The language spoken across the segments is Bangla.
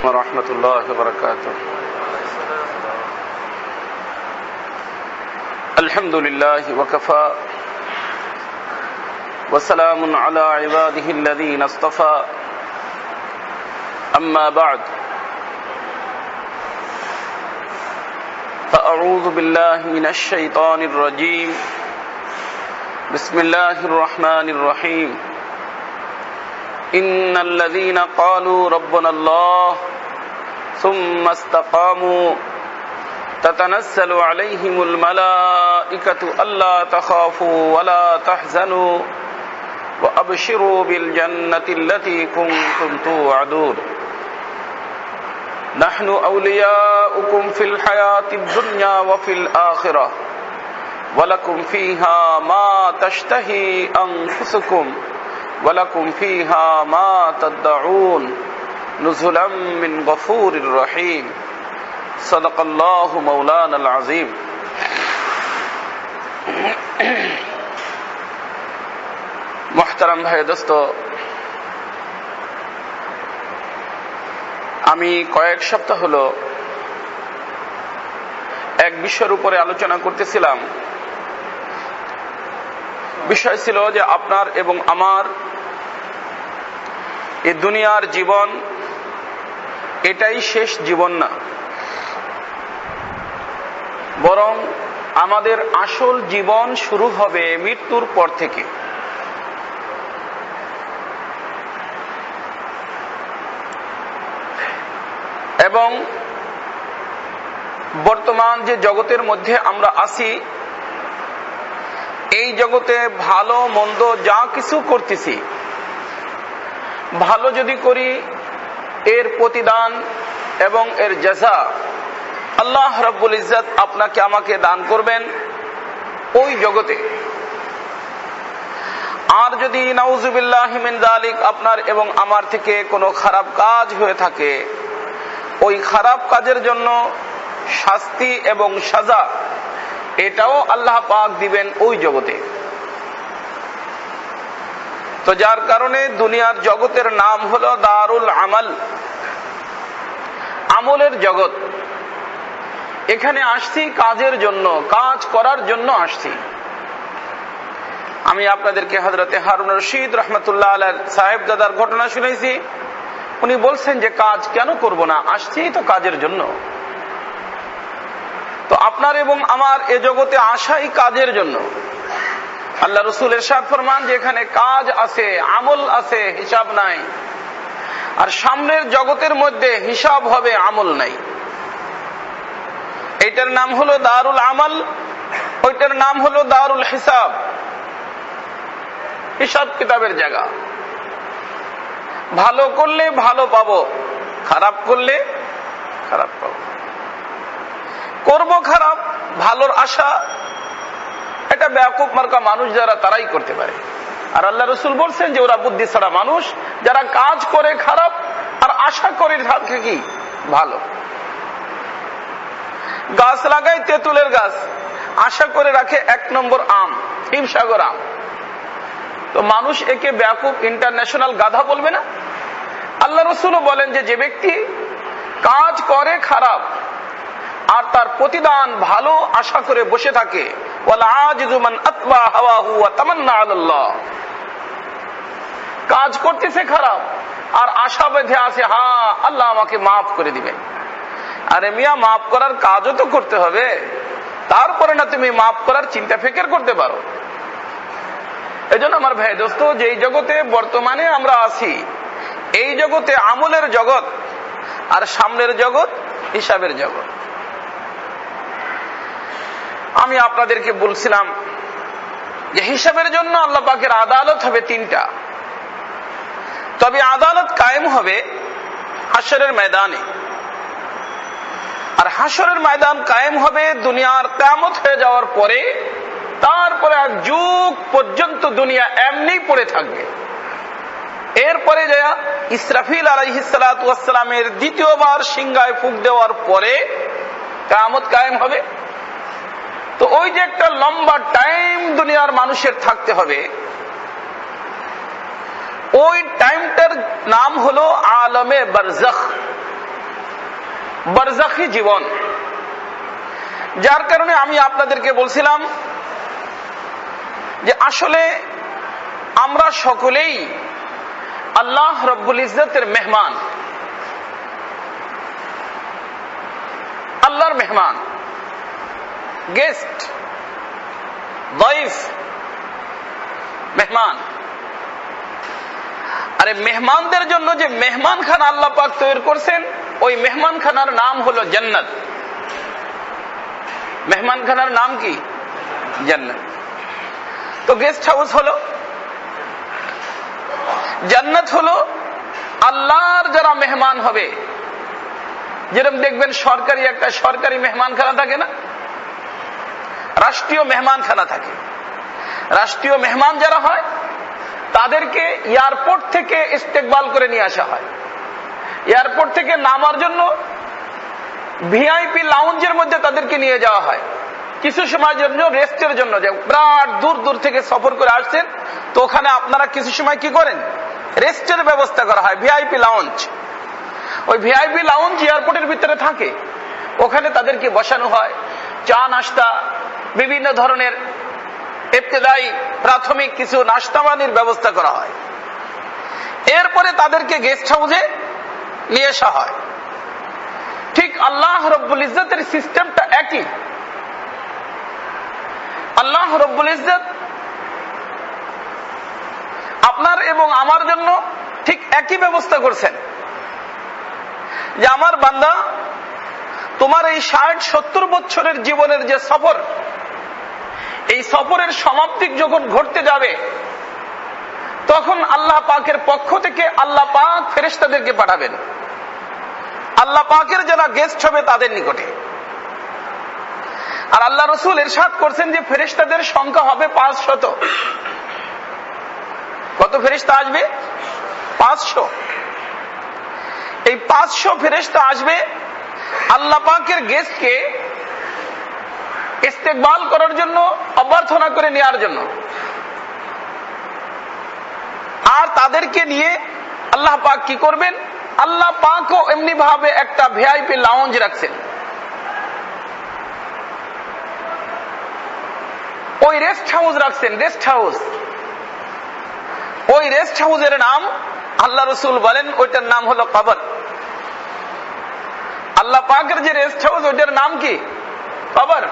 ورحمة الله وبركاته. الحمد لله وكفى وسلام على عباده الذين اصطفى أما بعد فأعوذ بالله من الشيطان الرجيم بسم الله الرحمن الرحيم إن الذين قالوا ربنا الله ثم استقاموا تتنزل عليهم الملائكة ألا تخافوا ولا تحزنوا وأبشروا بالجنة التي كنتم توعدون نحن أولياؤكم في الحياة الدنيا وفي الآخرة ولكم فيها ما تشتهي أنفسكم ولكم فيها ما تدعون نزلا من غفور رحيم صدق الله مولانا العظيم. محترم ভাই দোস্ত, আমি কয়েক সপ্তাহ হলো এক বিষয়ের উপরে আলোচনা করতেছিলাম। বিষয় ছিল যে আপনার এবং আমার এই দুনিয়ার জীবন এটাই শেষ জীবন না, বরং আমাদের আসল জীবন শুরু হবে মৃত্যুর পর থেকে। এবং বর্তমান যে জগতের মধ্যে আমরা আছি, এই জগতে ভালো মন্দ যা কিছু করতেছি, ভালো যদি করি এর প্রতিদান এবং এর জাযা আল্লাহ রাব্বুল ইজ্জত আপনাকে আমাকে দান করবেন ওই জগতে। আর যদি নাউযুবিল্লাহি মিন যালিক আপনার এবং আমার থেকে কোনো খারাপ কাজ হয়ে থাকে, ওই খারাপ কাজের জন্য শাস্তি এবং সাজা এটাও আল্লাহ পাক দিবেন ওই জগতে। তো যার কারণে দুনিয়ার জগতের নাম হলো দারুল আমাল, আমলের জগৎ। এখানে আসছি কাজের জন্য, কাজ করার জন্য আসছি। আমি আপনাদেরকে হযরতে হারুন রশিদ রাহমাতুল্লাহ আলাইহি সাহেবজাদার ঘটনা শুনাইছি। উনি বলছেন যে কাজ কেন করব না, আসছি তো কাজের জন্য। তো আপনার এবং আমার এ জগতে আসাই কাজের জন্য। আল্লাহ রাসূল ইরশাদ ফরমান যে এখানে কাজ আছে, আমল আছে, হিসাব নাই। আর সামনের জগতের মধ্যে হিসাব হবে, আমল নাই। এইটার নাম হলো দারুল আমাল, ওইটার নাম হলো দারুল হিসাব, হিসাব কিতাবের জায়গা। ভালো করলে ভালো পাবো, খারাপ করলে খারাপ পাবো। করব খারাপ, ভালোর আশা, এটা বেয়াকুব মার্কা মানুষ যারা, তারাই করতে পারে। আর আল্লাহ রাসূল বলছেন যে ওরা বুদ্ধি ছাড়া মানুষ, যারা কাজ করে খারাপ আর আশা করে থাকে কি ভালো। গাছ লাগায় তেঁতুলের গাছ, আশা করে রাখে 1 নম্বর আম, হিমসাগর আম। তো মানুষ একে বেয়াকুব ইন্টারন্যাশনাল গাধা বলবে না? আল্লাহ রাসূলও বলেন যে যে ব্যক্তি কাজ করে খারাপ আর তার প্রতিদান ভালো আশা করে বসে থাকে, ওয়ালা আজিজু মান আতবা হাওয়াহু ওয়া তামান্না আলাল্লাহ। কাজ করতেছে খারাপ আর আশা বেঁধে আছে, হ্যাঁ আল্লাহ আমাকে মাফ করে দিবেন। আরে মিয়া, মাফ করার কাজও তো করতে হবে, তারপরে না তুমি মাফ করার চিন্তা ফিকির করতে পারো। এজন্য আমার ভাই দোস্ত, যে এই জগতে বর্তমানে আমরা আছি, এই জগতে আমলের জগৎ আর সামনের জগৎ হিসাবের জগৎ। আমি আপনাদেরকে বলছিলাম যে হিসাবের জন্য আল্লাহ পাকের আদালত হবে 3টা। তবে আদালত কায়েম হবে হাশরের ময়দানে। আর হাশরের ময়দান কায়েম হবে দুনিয়ার কিয়ামত হয়ে যাওয়ার পরে। তারপরে এক যুগ পর্যন্ত দুনিয়া এমনি পড়ে থাকবে। এরপরে যা ইসরাফিল আলাইহিস সালাতু ওয়াস সালামের দ্বিতীয়বার সিংহায় ফুঁক দেওয়ার পরে কিয়ামত কায়েম হবে। তো ওই যে একটা লম্বা টাইম দুনিয়ার মানুষের থাকতে হবে, ওই টাইমটার নাম হলো আলমে বারজাখ। বারজাখী জীবন। যার কারণে আমি আপনাদেরকে বলছিলাম যে আসলে আমরা সকলেই আল্লাহ রব্বুল ইজ্জতের মেহমান, আল্লাহর মেহমান, গেস্ট, দয়ফ, মেহমান। আরে মেহমানদের জন্য যে মেহমানখানা আল্লাহ পাক তৈরি করছেন, ওই মেহমানখানার নাম হলো জান্নাত। মেহমানখানার নাম কি? জান্নাত। তো গেস্ট হাউস হলো, জান্নাত হলো আল্লাহর যারা মেহমান হবে। যেরকম দেখবেন সরকারি একটা সরকারি মেহমানখানা থাকে না, রাষ্ট্রীয় মেহমানখানা থাকে। রাষ্ট্রীয় মেহমান যারা হয় তাদেরকে এয়ারপোর্ট থেকে ইস্তেকবাল করে নিয়ে আসা হয়। এয়ারপোর্ট থেকে নামার জন্য ভিআইপি লাউঞ্জের মধ্যে তাদেরকে নিয়ে যাওয়া হয় কিছু সময়ের জন্য, রেস্টের জন্য। যে বিরাট দূর দূর থেকে সফর করে আসছেন, তো ওখানে আপনারা কিছু সময় কি করেন? রেস্টের ব্যবস্থা করা হয়, ভিআইপি লাউঞ্জ। ওই ভিআইপি লাউঞ্জ এয়ারপোর্টের ভিতরে থাকে, ওখানে তাদেরকে বসানো হয়, চা নাস্তা, বিভিন্ন ধরনের ইবতিদাই প্রাথমিক কিছু নাস্তাবানির ব্যবস্থা করা হয়। এরপরে তাদেরকে গেস্ট হাউসে নিয়ে আসা হয়। ঠিক আল্লাহ রব্বুল ইজ্জতের সিস্টেমটা একই। আল্লাহ রব্বুল ইজ্জত আপনার এবং আমার জন্য ঠিক একই ব্যবস্থা করছেন যে আমার বান্দা, তোমার এই 60-70 বছরের জীবনের যে সফর, এই সফরের সমাপ্তি যখন ঘটতে যাবে, তখন আল্লাহ পাকের পক্ষ থেকে আল্লাহ পাক ফেরেশতাদেরকে পাঠাবেন আল্লাহ পাকের যারা গেস্ট হবে তাদের নিকটে। আর আল্লাহ রাসূল ইরশাদ করছেন যে ফেরেশতাদের সংখ্যা হবে 500। কত ফেরেশতা আসবে? 500। এই 500 ফেরেশতা আসবে আল্লাহ পাকের গেস্টকে ইস্তেকবাল করার জন্য, অভ্যর্থনা করে নেওয়ার জন্য। আর তাদেরকে নিয়ে আল্লাহ পাক কি করবেন? আল্লাহ পাকও এমনি ভাবে একটা ভিআইপি লাউঞ্জ রাখছেন। ওই রেস্ট হাউস রাখছেন, রেস্ট হাউস। ওই রেস্ট হাউসের নাম আল্লাহ রাসূল বলেন ওইটার নাম হলো কবর। আল্লাহ পাকের যে রেস্ট হাউস ওইটার নাম কি? কবর।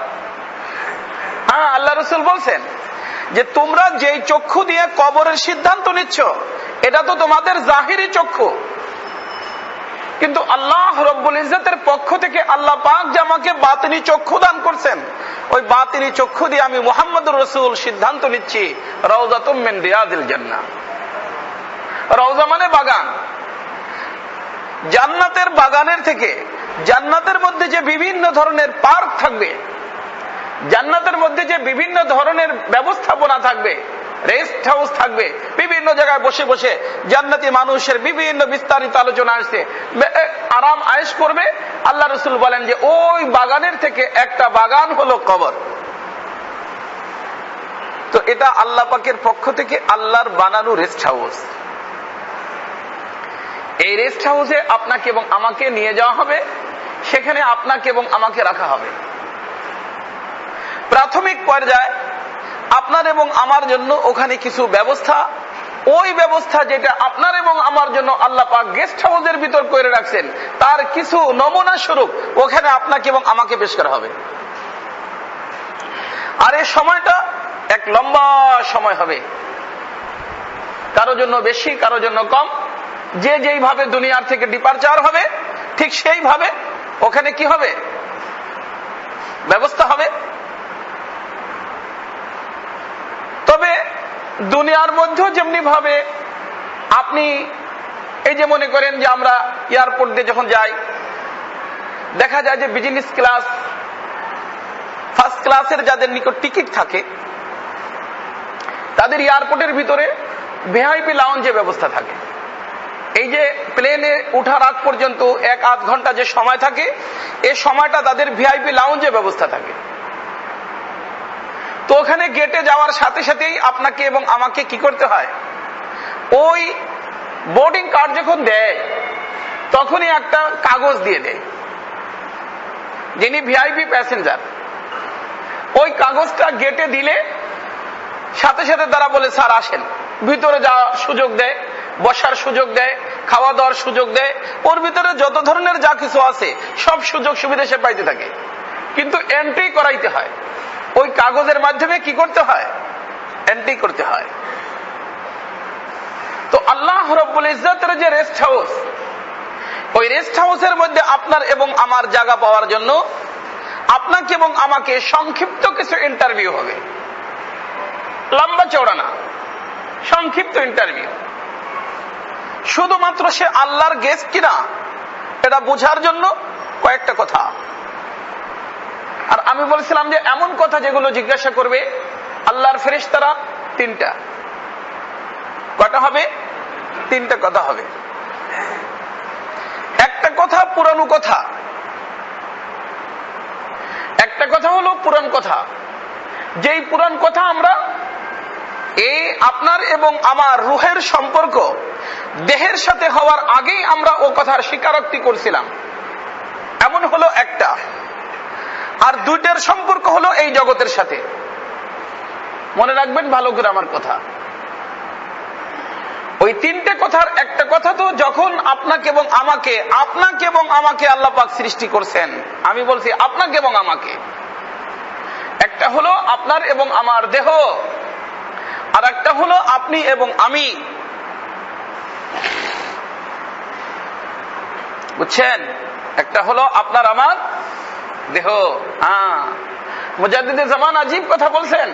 হ্যাঁ, আল্লাহ রাসূল বলছেন যে তোমরা যেই চক্ষু দিয়ে কবরের সিদ্ধান্ত নিচ্ছ, এটা তো তোমাদের জাহিরি চক্ষু, কিন্তু আল্লাহ রব্বুল ইজ্জতের পক্ষ থেকে আল্লাহ পাক যে আমাকে বাতিনি চক্ষু দান করছেন, ওই বাতিনি চক্ষু দিয়ে আমি মুহাম্মদুর রাসূল সিদ্ধান্ত নিচ্ছি রাউযাতুম মিন রিয়াদিল জান্নাহ। রওজা মানে বাগান। জান্নাতের বাগানের থেকে, জান্নাতের মধ্যে যে বিভিন্ন ধরনের পার্ক থাকবে, জান্নাতের মধ্যে যে বিভিন্ন ধরনের ব্যবস্থাপনা থাকবে, রেস্ট হাউস থাকবে, বিভিন্ন জায়গায় বসে বসে জান্নাতি মানুষের বিভিন্ন বিস্তারিত আলোচনা আসছে, আরাম আয়েশ করবে। আল্লাহ রাসূল বলেন যে ওই বাগানের থেকে একটা বাগান হলো কবর। তো এটা আল্লাহ পাকের পক্ষ থেকে আল্লাহর বানানো রেস্ট হাউস। এই রেস্ট হাউসে আপনাকে এবং আমাকে নিয়ে যাওয়া হবে, সেখানে আপনাকে এবং আমাকে রাখা হবে। প্রাথমিক পর্যায়ে আপনার এবং আমার জন্য ওখানে কিছু ব্যবস্থা, ওই ব্যবস্থা যেটা আপনার এবং আমার জন্য আল্লাহ পাক গেস্ট হাউসের ভিতর করে রাখছেন, তার কিছু নমুনা স্বরূপ ওখানে আপনাকে এবং আমাকে পেশ করা হবে। আর এই সময়টা এক লম্বা সময় হবে, কারো জন্য বেশি, কারো জন্য কম। যে যেইভাবে দুনিয়ার থেকে ডিপারচার হবে, ঠিক সেইভাবে ওখানে কি হবে? ব্যবস্থা হবে। তবে দুনিয়ার মধ্যেও যেমনি ভাবে আপনি এই যে মনে করেন যে আমরা এয়ারপোর্ট দিয়ে যখন যাই, দেখা যায় যে বিজনেস ক্লাস, ফার্স্ট ক্লাসের যাদের নিকট টিকিট থাকে, তাদের এয়ারপোর্টের ভিতরে ভিআইপি লাউঞ্জের ব্যবস্থা থাকে। এই যে প্লেনে ওঠার আগ পর্যন্ত 1-8 ঘন্টা যে সময় থাকে, এই সময়টা তাদের ভিআইপি লাউঞ্জের ব্যবস্থা থাকে। তো ওখানে গেটে যাওয়ার সাথে সাথেই আপনাকে এবং আমাকে কি করতে হয়? ওই বোর্ডিং কার্ড যখন দেয়, তখনই একটা কাগজ দিয়ে দেয়। যিনি ভিআইপি প্যাসেঞ্জার, ওই কাগজটা গেটে দিলে সাথে সাথে তারা বলে স্যার আসেন, ভিতরে যাওয়ার সুযোগ দেয়, বসার সুযোগ দেয়, খাওয়া দাওয়ার সুযোগ দেয়, ওর ভিতরে যত ধরনের যা কিছু আছে সব সুযোগ সুবিধা সে পাইতে থাকে। কিন্তু এন্ট্রি করাইতে হয়, ওই কাগজের মাধ্যমে কি করতে হয়? এন্ট্রি করতে হয়। তো আল্লাহ রাব্বুল ইজ্জতের যে রেস্ট হাউস, ওই রেস্ট হাউসের মধ্যে আপনার এবং আমার জায়গা পাওয়ার জন্য আপনাকে এবং আমাকে সংক্ষিপ্ত কিছু ইন্টারভিউ হবে, লম্বা চওড়া না, সংক্ষিপ্ত ইন্টারভিউ। শুধুমাত্র সে আল্লাহর গেস্ট কিনা এটা বোঝার জন্য কয়েকটা কথা। আর আমি বলছিলাম যে এমন কথা যেগুলো জিজ্ঞাসা করবে আল্লাহর ফেরেশতারা তিনটা। কয়টা হবে? তিনটা কথা হবে। একটা কথা পুরানো কথা, একটা কথা হলো পুরান কথা, যেই পুরান কথা আমরা এই আপনার এবং আমার রুহের সম্পর্ক দেহের সাথে হওয়ার আগেই আমরা ও কথার স্বীকারোক্তি করছিলাম, এমন হলো একটা। আর দুইটার সম্পর্ক হলো এই জগতের সাথে। মনে রাখবেন ভালো করে আমার কথা। ওই তিনটে কথার একটা কথা তো যখন আপনাকে এবং আমাকে আল্লাহ পাক সৃষ্টি করছেন, আমি বলছি আপনাকে এবং আমাকে, একটা হলো আপনার এবং আমার দেহ, আর একটা হলো আপনি এবং আমি। বুঝছেন? একটা হলো আপনার আমার দেহ। মুজাদ্দিদে জামান আজীব কথা বলছেন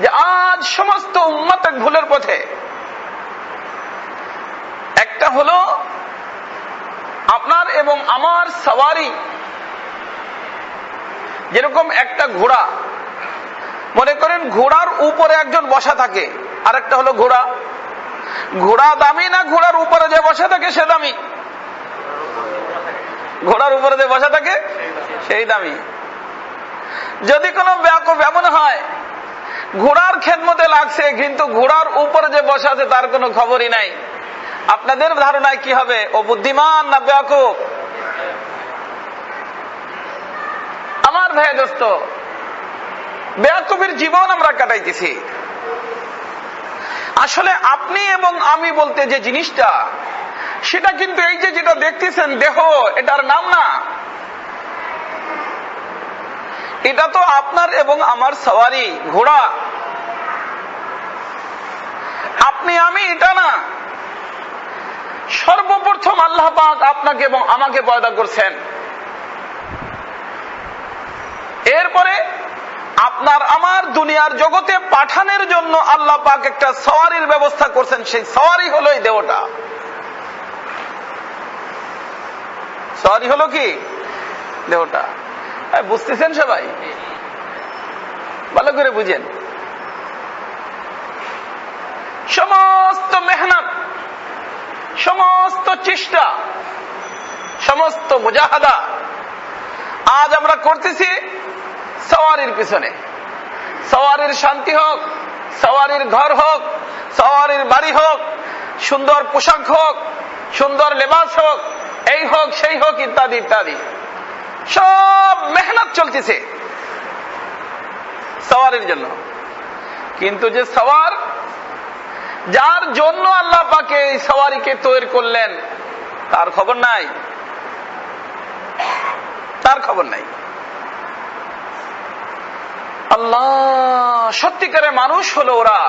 যে আজ সমস্ত উম্মত এক ভুলের পথে। একটা হলো আপনার এবং আমার সওয়ারি, যেরকম একটা ঘোড়া, মনে করেন ঘোড়ার উপরে একজন বসা থাকে, আর একটা হলো ঘোড়া। ঘোড়া দামি না ঘোড়ার উপরে যে বসা থাকে সে দামি? ঘোড়ার উপরে যে বসা থাকে সেই দামি। যদি কোনো বেয়াকুফ এমন হয় ঘোড়ার খেদমতে লাগছে কিন্তু ঘোড়ার উপরে যে বসা আছে তার কোনো খবরই নাই, আপনাদের ধারণায় কি হবে? ও বুদ্ধিমান না বেয়াকুফ? আমার ভাই দোস্ত, বেয়াকুফের জীবন আমরা কাটাইতেছি। আসলে আপনি এবং আমি বলতে যে জিনিসটা, সেটা কিন্তু এই যে যেটা দেখতেছেন দেহ, এটার নাম না। এটা তো আপনার এবং আমার সওয়ারি, ঘোড়া। আপনি আমি এটা না। সর্বপ্রথম আল্লাহ পাক আপনাকে এবং আমাকে পয়দা করছেন, এরপরে আপনার আমার দুনিয়ার জগতে পাঠানোর জন্য আল্লাহ পাক একটা সওয়ারির ব্যবস্থা করছেন। সেই সওয়ারি হলো এই দেহটা। সওয়ারি হলো কি? দেহটা। বুঝতেছেন সবাই? ভালো করে বুঝেন। সমস্ত মেহনত, সমস্ত চেষ্টা, সমস্ত মুজাহাদা আজ আমরা করতেছি সওয়ারির পিছনে। সওয়ারির শান্তি হোক, সওয়ারির ঘর হোক, সওয়ারির বাড়ি হোক, সুন্দর পোশাক হোক, সুন্দর লেবাস হোক, এই হোক সেই হোক, ইত্যাদি ইত্যাদি, সব মেহনত চলতেছে সওয়ারির জন্য। কিন্তু যে সওয়ার, যার জন্য আল্লাহ পাকে এই সওয়ারিকে তৈরি করলেন, তার খবর নাই, তার খবর নাই। আল্লাহ সত্যিকারের মানুষ হলো ওরা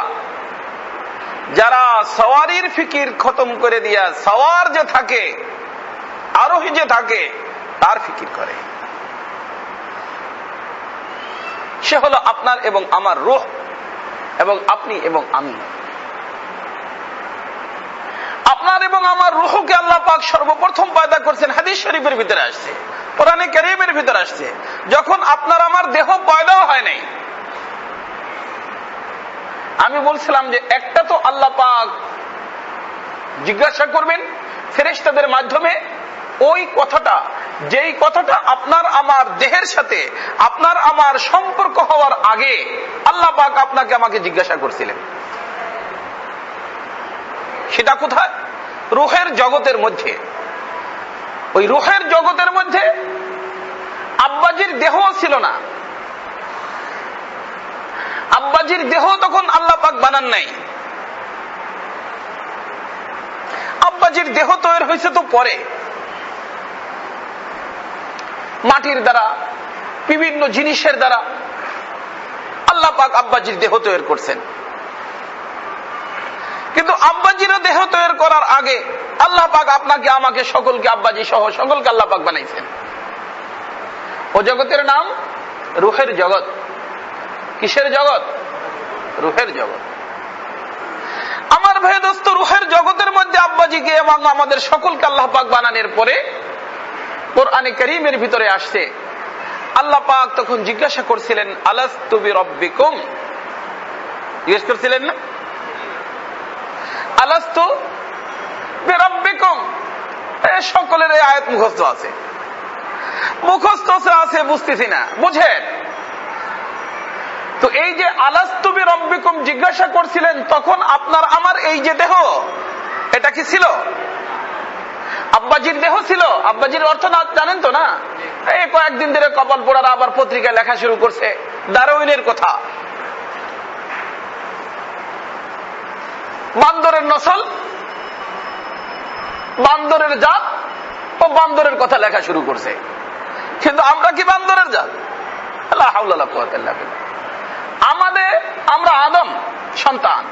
যারা সওয়ারির ফিকির খতম করে দিয়া সওয়ার যে থাকে, আরোহী যে থাকে, তার ফিকির করে। সে হলো আপনার এবং আমার রূহ, এবং আপনি এবং আমি। আপনার এবং আমার রূহকে আল্লাহ পাক সর্বপ্রথম পয়দা করছেন, হাদিস শরীফের ভিতরে আসছে, কোরআনে কারীমের ভিতরে আসছে, যখন আপনার আমার দেহ পয়দাও হয় নাই। আমি বলছিলাম যে একটা তো আল্লাহ পাক জিজ্ঞাসা করবেন ফেরেশতাদের মাধ্যমে ওই কথাটা, যেই কথাটা আপনার আমার দেহের সাথে আপনার আমার সম্পর্ক হওয়ার আগে আল্লাহ পাক আপনাকে আমাকে জিজ্ঞাসা করছিলেন। সেটা কোথায়? রূহের জগতের মধ্যে। ওই রূহের জগতের মধ্যে আব্বাজির দেহ ছিল না, আব্বাজির দেহ তখন আল্লাহ পাক বানান নাই। আব্বাজির দেহ তৈরি হয়েছে তো পরে, মাটির দ্বারা, বিভিন্ন জিনিসের দ্বারা আল্লাহ পাক আব্বাজির দেহ তৈরি করছেন। কিন্তু আব্বাজির দেহ তৈরি করার আগে আল্লাহ পাক আপনাকে আমাকে সকলকে, আব্বাজি সহ সকলকে আল্লাহ পাক বানাইছেন। ও জগতের নাম রূহের জগৎ। কিসের জগৎ? রূহের জগৎ। আমার ভাই দোস্ত, রূহের জগতের মধ্যে আব্বাজিকে এবং আমাদের সকলকে আল্লাহ পাক বানানোর পরে কোরআনে কারীমের ভিতরে আসছে, আল্লাহ পাক তখন জিজ্ঞাসা করছিলেন, আলাস্তু বিরব্বিকুম, জিজ্ঞেস করছিলেন না, আলাস্তু বিরব্বিকুম। সকলের এই আয়াত মুখস্থ আছে, মুখস্থ আছে, বুঝতেছি না, বুঝেন তো। এই যে আলাস্তু বিরব্বিকুম জিজ্ঞাসা করছিলেন, তখন আপনার আমার এই যে দেহ, এটা কি ছিল? আব্বাজির দেহ ছিল। আব্বাজির অর্থ না জানেন তো না? এই কয়েকদিন ধরে কপাল পোড়ারা আবার পত্রিকায় লেখা শুরু করছে ডারউইনের কথা, বান্দরের নসল, বান্দরের জাত ও বান্দরের কথা লেখা শুরু করছে। কিন্তু আমরা কি বান্দরের জাত? লা হাওলা ওয়ালা কুওয়াতা ইল্লা বিল্লাহ। আমরা আদম সন্তান,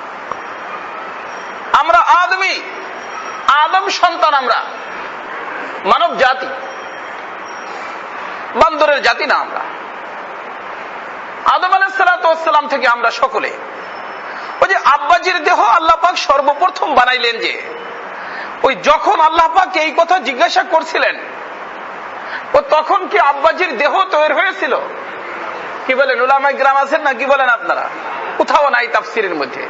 আমরা আদমি, আদম সন্তান, আমরা মানব জাতি, বান্দরের জাতি না। আমরা আদম আলাইহিস সালাতু ওয়াস সালাম থেকে আমরা সকলে। ওই যে আব্বাজির দেহ আল্লাহ পাক সর্বপ্রথম বানাইলেন, যে ওই যখন আল্লাহ পাক এই কথা জিজ্ঞাসা করছিলেন, ও তখন কি আব্বাজির দেহ তৈরি হয়েছিল? কি বলেন উলামায়ে কিরাম আছেন না? কি বলেন আপনারা? কোথাও নাই, তাফসীরের মধ্যে,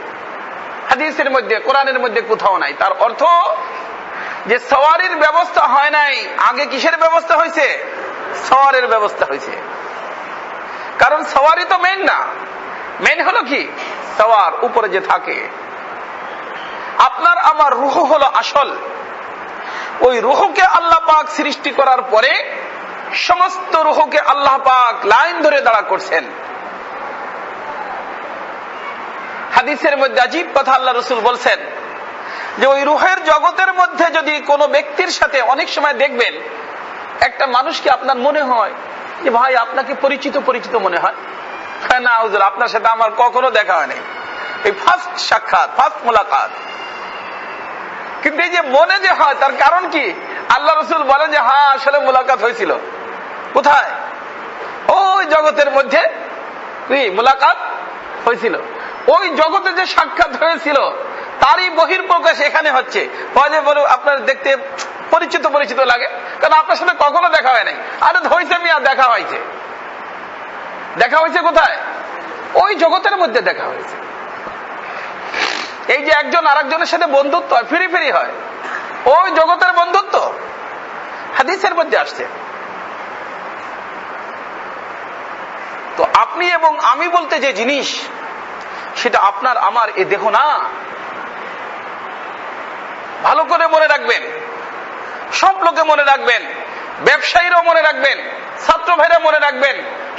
হাদিসের মধ্যে, কোরআনের মধ্যে কোথাও নাই। তার অর্থ যে সওয়ারির ব্যবস্থা হয় নাই, আগে কিসের ব্যবস্থা হয়েছে? সওয়ারের ব্যবস্থা হয়েছে। কারণ সওয়ারি তো মেইন না, মেইন হলো কি? সওয়ার, উপরে যে থাকে। আপনার আমার রূহ হলো আসল। ওই রূহকে আল্লাহ পাক সৃষ্টি করার পরে সমস্ত রূহকে আল্লাহ পাক লাইন ধরে দাঁড়া করছেন। হাদিসের মধ্যে আজীব কথা আল্লাহ রাসূল বলছেন যে ওই রূহের জগতের মধ্যে যদি কোনো ব্যক্তির সাথে, অনেক সময় দেখবেন একটা মানুষকে আপনার মনে হয় যে ভাই আপনাকে পরিচিত পরিচিত মনে হয়, না হুজুর আপনার সাথে আমার কখনো দেখা হয় নাই, এই ফার্স্ট সাক্ষাৎ, ফার্স্ট মুলাকাত। কিন্তু এই যে মনে যে হয়, তার কারণ কি? আল্লাহ রাসূল বলেন যে হ্যাঁ আসলে মুলাকাত হয়েছিল। কোথায়? ওই জগতের মধ্যে মুলাকাত হয়েছিল। ওই জগতে যে সাক্ষাৎ হয়েছিল তারই বহির্প্রকাশ এখানে হচ্ছে। আপনার দেখতে পরিচিত পরিচিত লাগে, কারণ আপনার সাথে কখনো দেখা হয় নাই। আরে হয়েছে মিয়া, দেখা হয়েছে। দেখা হয়েছে কোথায়? ওই জগতের মধ্যে দেখা হয়েছে। এই যে একজন আরেকজনের সাথে বন্ধুত্ব হয়, ফিরি ফিরি হয়, ওই জগতের বন্ধুত্ব হাদিসের মধ্যে আসছে। তো আপনি এবং আমি বলতে যে জিনিস, সেটা আপনার আমার এ দেহ না। ভালো করে মনে রাখবেন, সব লোকে মনে রাখবেন, ব্যবসায়ীরাও মনে রাখবেন, ছাত্র ভাইরা মনে রাখবেন,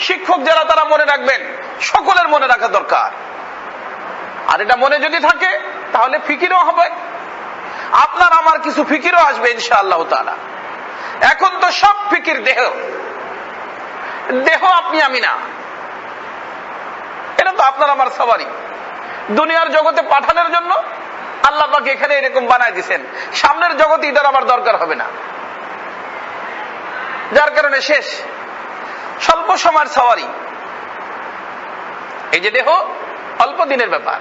শিক্ষক যারা তারা মনে রাখবেন, সকলের মনে রাখা দরকার। আর এটা মনে যদি থাকে তাহলে ফিকিরও হবে, আপনার আমার কিছু ফিকিরও আসবে ইনশাআল্লাহ তাআলা। এখন তো সব ফিকির দেহ, দেহ আপনি আমি না, এটা তো আপনার আমার সবারই। দুনিয়ার জগতে পাঠানোর জন্য আল্লাহ পাক এখানে এরকম বানায় দিয়েছেন, সামনের জগতে এটার আবার দরকার হবে না, যার কারণে শেষ, স্বল্প সময়ের সওয়ারি। এই যে দেহ অল্প দিনের ব্যাপার।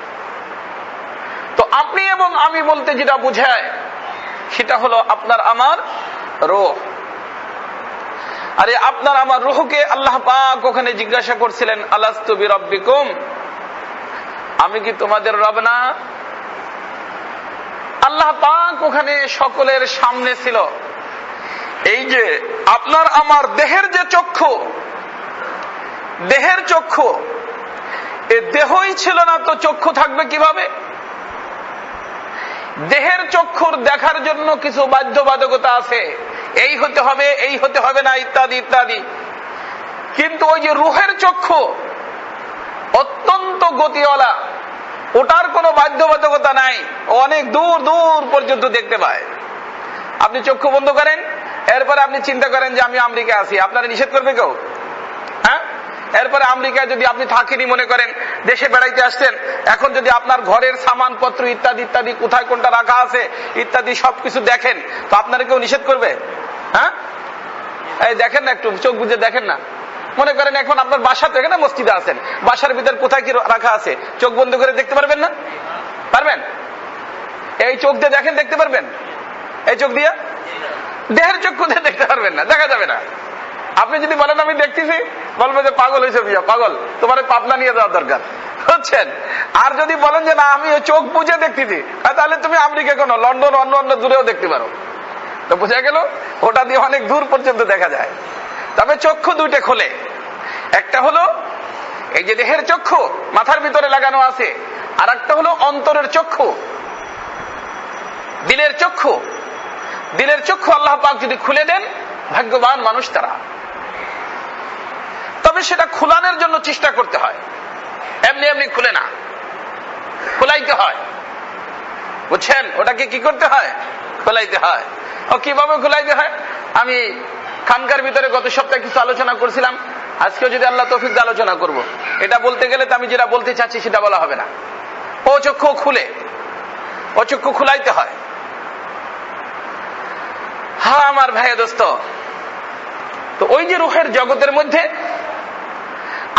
তো আপনি এবং আমি বলতে যেটা বুঝায় সেটা হলো আপনার আমার রূহ। আরে আপনার আমার রূহকে আল্লাহ পাক ওখানে জিজ্ঞাসা করছিলেন, আলাস্তু বিরব্বিকুম, আমি কি তোমাদের রব না? আল্লাহ পাক ওখানে সকলের সামনে ছিল। এই যে আপনার আমার দেহের যে চক্ষু, দেহের চক্ষু, এ দেহই ছিল না তো চক্ষু থাকবে কিভাবে? দেহের চক্ষুর দেখার জন্য কিছু বাধ্যবাধকতা আছে, এই হতে হবে, এই হতে হবে না, ইত্যাদি ইত্যাদি। কিন্তু ওই যে রুহের চক্ষু অত্যন্ত গতিওয়ালা, ওটার কোনো বাধ্যবাধকতা নাই, অনেক দূর দূর পর্যন্ত দেখতে পায়। আপনি চক্ষু বন্ধ করেন, এরপরে আপনি চিন্তা করেন যে আমি আমেরিকায় আছি, আপনারা নিষেধ করবে কেউ? হ্যাঁ, এরপরে আমেরিকায় যদি আপনি থাকেনি, মনে করেন দেশে বেড়াইতে আসছেন, এখন যদি আপনার ঘরের সামানপত্র ইত্যাদি ইত্যাদি কোথায় কোনটা রাখা আছে ইত্যাদি সবকিছু দেখেন, তো আপনারা কেউ নিষেধ করবে? হ্যাঁ, এই দেখেন না, একটু চোখ বুঝে দেখেন না। মনে করেন এখন আপনার বাসাতে, এখানে মসজিদে আছেন, বাসার ভিতর কোথায় কি রাখা আছে চোখ বন্ধ করে দেখতে পারবেন না? পারবেন? এই চোখ দিয়ে দেখেন, দেখতে পারবেন? এই চোখ দিয়ে, দেহের চক্ষু দিয়ে দেখতে পারবেন না, দেখা যাবে না। আপনি যদি বলেন আমি দেখতেছি, বলবে যে পাগল হয়েছে ভাইয়া, পাগল, তোমার পাবনা নিয়ে যাওয়ার দরকার, বুঝছেন? আর যদি বলেন যে না আমি চোখ বুঝে দেখতেছি, তাহলে তুমি আমেরিকা কোনো লন্ডন অন্য অন্য দূরেও দেখতে পারো। তো বোঝা গেল ওটা দিয়ে অনেক দূর পর্যন্ত দেখা যায়। তবে চক্ষু দুইটা খোলে, একটা হলো এই যে দেহের চক্ষু মাথার ভিতরে লাগানো আছে, আর একটা হলো অন্তরের চক্ষু, দিলের চক্ষু। দিলের চক্ষু আল্লাহ পাক যদি খুলে দেন, ভাগ্যবান মানুষ তারা। তবে সেটা খোলানোর জন্য চেষ্টা করতে হয়, এমনি এমনি খুলে না, খোলাইতে হয়, বুঝছেন? ওটাকে কি করতে হয়? খোলাইতে হয়। ও কিভাবে খোলাইতে হয়? আমি খানকার ভিতরে গত সপ্তাহে কিছু আলোচনা করছিলাম, আজকেও যদি আল্লাহ তৌফিক দিয়ে আলোচনা করব। এটা বলতে গেলে তো আমি যেটা বলতে চাচ্ছি সেটা বলা হবে না। ও চক্ষু খুলে, ও চক্ষু খুলাইতে হয়। হ্যাঁ আমার ভাই দোস্ত, তো ওই যে রুহের জগতের মধ্যে